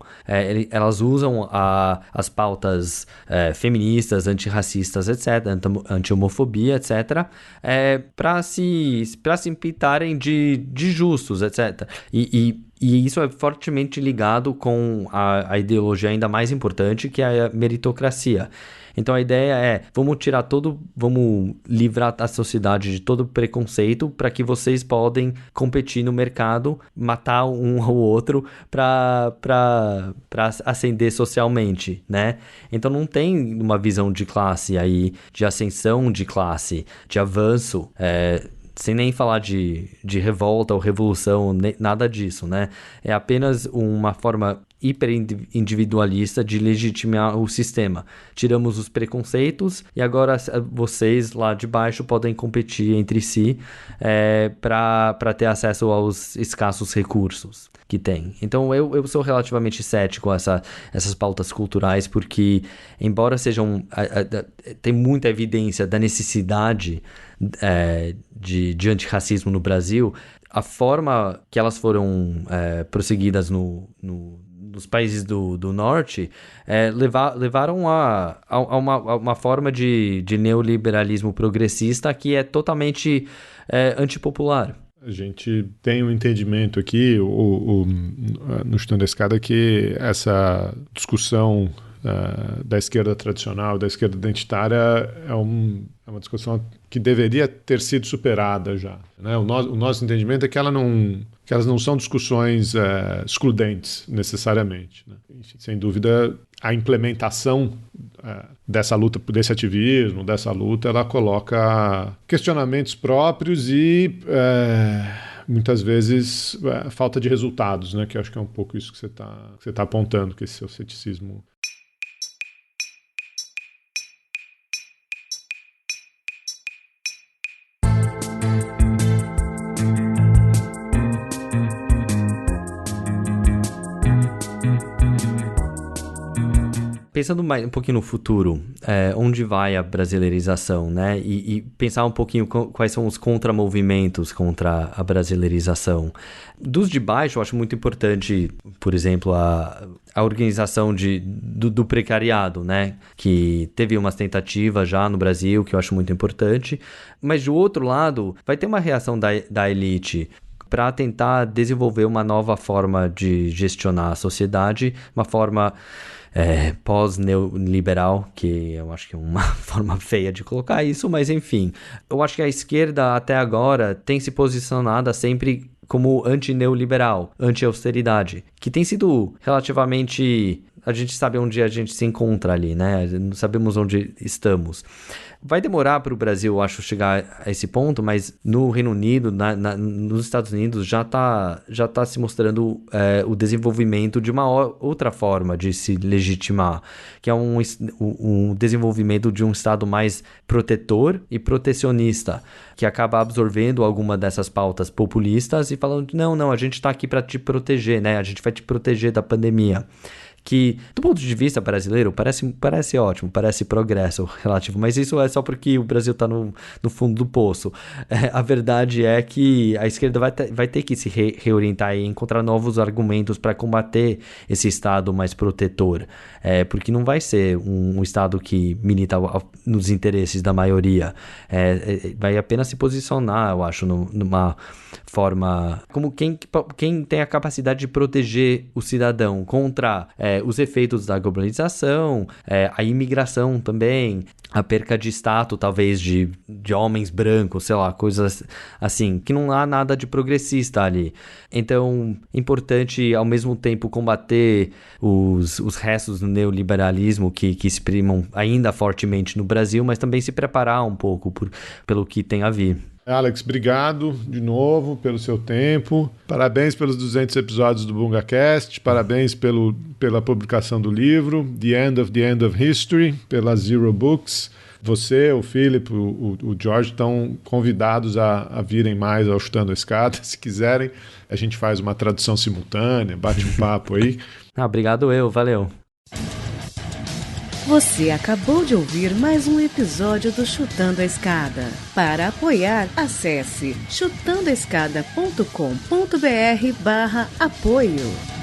Elas usam as pautas feministas, antirracistas, etc., anti-homofobia, etc., para se pintarem de justos, etc. E isso é fortemente ligado com a ideologia ainda mais importante, que é a meritocracia. Então a ideia é, vamos livrar a sociedade de todo preconceito para que vocês podem competir no mercado, matar um ao outro para ascender socialmente, né? Então não tem uma visão de classe aí, de ascensão de classe, de avanço, sem nem falar de revolta ou revolução, nada disso, né? É apenas uma forma hiper-individualista de legitimar o sistema. Tiramos os preconceitos e agora vocês lá de baixo podem competir entre si para ter acesso aos escassos recursos que tem. Então eu sou relativamente cético a essas pautas culturais, porque embora sejam... tem muita evidência da necessidade de antirracismo no Brasil, a forma que elas foram prosseguidas nos países do norte levaram a uma forma de neoliberalismo progressista que é totalmente antipopular. A gente tem um entendimento aqui, no Chutando a Escada, que essa discussão da esquerda tradicional, da esquerda identitária, é uma discussão que deveria ter sido superada já, né? O nosso entendimento é que elas não são discussões excludentes, necessariamente, né? Enfim, sem dúvida, a implementação dessa luta, desse ativismo, dessa luta, ela coloca questionamentos próprios e muitas vezes falta de resultados, né? Que eu acho que é um pouco isso que você tá apontando, que esse seu ceticismo. Pensando um pouquinho no futuro, onde vai a brasileirização, né? E pensar um pouquinho quais são os contramovimentos contra a brasileirização. Dos de baixo, eu acho muito importante, por exemplo, a organização do precariado, né? Que teve umas tentativas já no Brasil, que eu acho muito importante. Mas, do outro lado, vai ter uma reação da elite para tentar desenvolver uma nova forma de gestionar a sociedade, uma forma... pós-neoliberal, que eu acho que é uma forma feia de colocar isso, mas enfim. Eu acho que a esquerda até agora tem se posicionado sempre como anti-neoliberal, anti-austeridade, que tem sido relativamente... A gente sabe onde a gente se encontra ali, né? Não sabemos onde estamos. Vai demorar para o Brasil, eu acho, chegar a esse ponto, mas no Reino Unido, nos Estados Unidos, já tá se mostrando o desenvolvimento de uma outra forma de se legitimar, que é um desenvolvimento de um Estado mais protetor e protecionista, que acaba absorvendo alguma dessas pautas populistas e falando, não, a gente está aqui para te proteger, né? A gente vai te proteger da pandemia. Que, do ponto de vista brasileiro, parece ótimo, parece progresso relativo, mas isso é só porque o Brasil está no fundo do poço. A verdade é que a esquerda vai ter que se reorientar e encontrar novos argumentos para combater esse Estado mais protetor, porque não vai ser um Estado que milita nos interesses da maioria, vai apenas se posicionar, eu acho, numa forma como quem tem a capacidade de proteger o cidadão contra os efeitos da globalização, a imigração também, a perca de status, talvez, de homens brancos, sei lá, coisas assim, que não há nada de progressista ali. Então, é importante, ao mesmo tempo, combater os restos do neoliberalismo que se exprimam ainda fortemente no Brasil, mas também se preparar um pouco pelo que tem a vir. Alex, obrigado de novo pelo seu tempo. Parabéns pelos 200 episódios do BungaCast. Parabéns pela publicação do livro The End of History, pela Zero Books. Você, o Philip, o George estão convidados a virem mais ao Chutando a Escada. Se quiserem, a gente faz uma tradução simultânea, bate um papo aí. Obrigado valeu. Você acabou de ouvir mais um episódio do Chutando a Escada. Para apoiar, acesse chutandoaescada.com.br/apoio.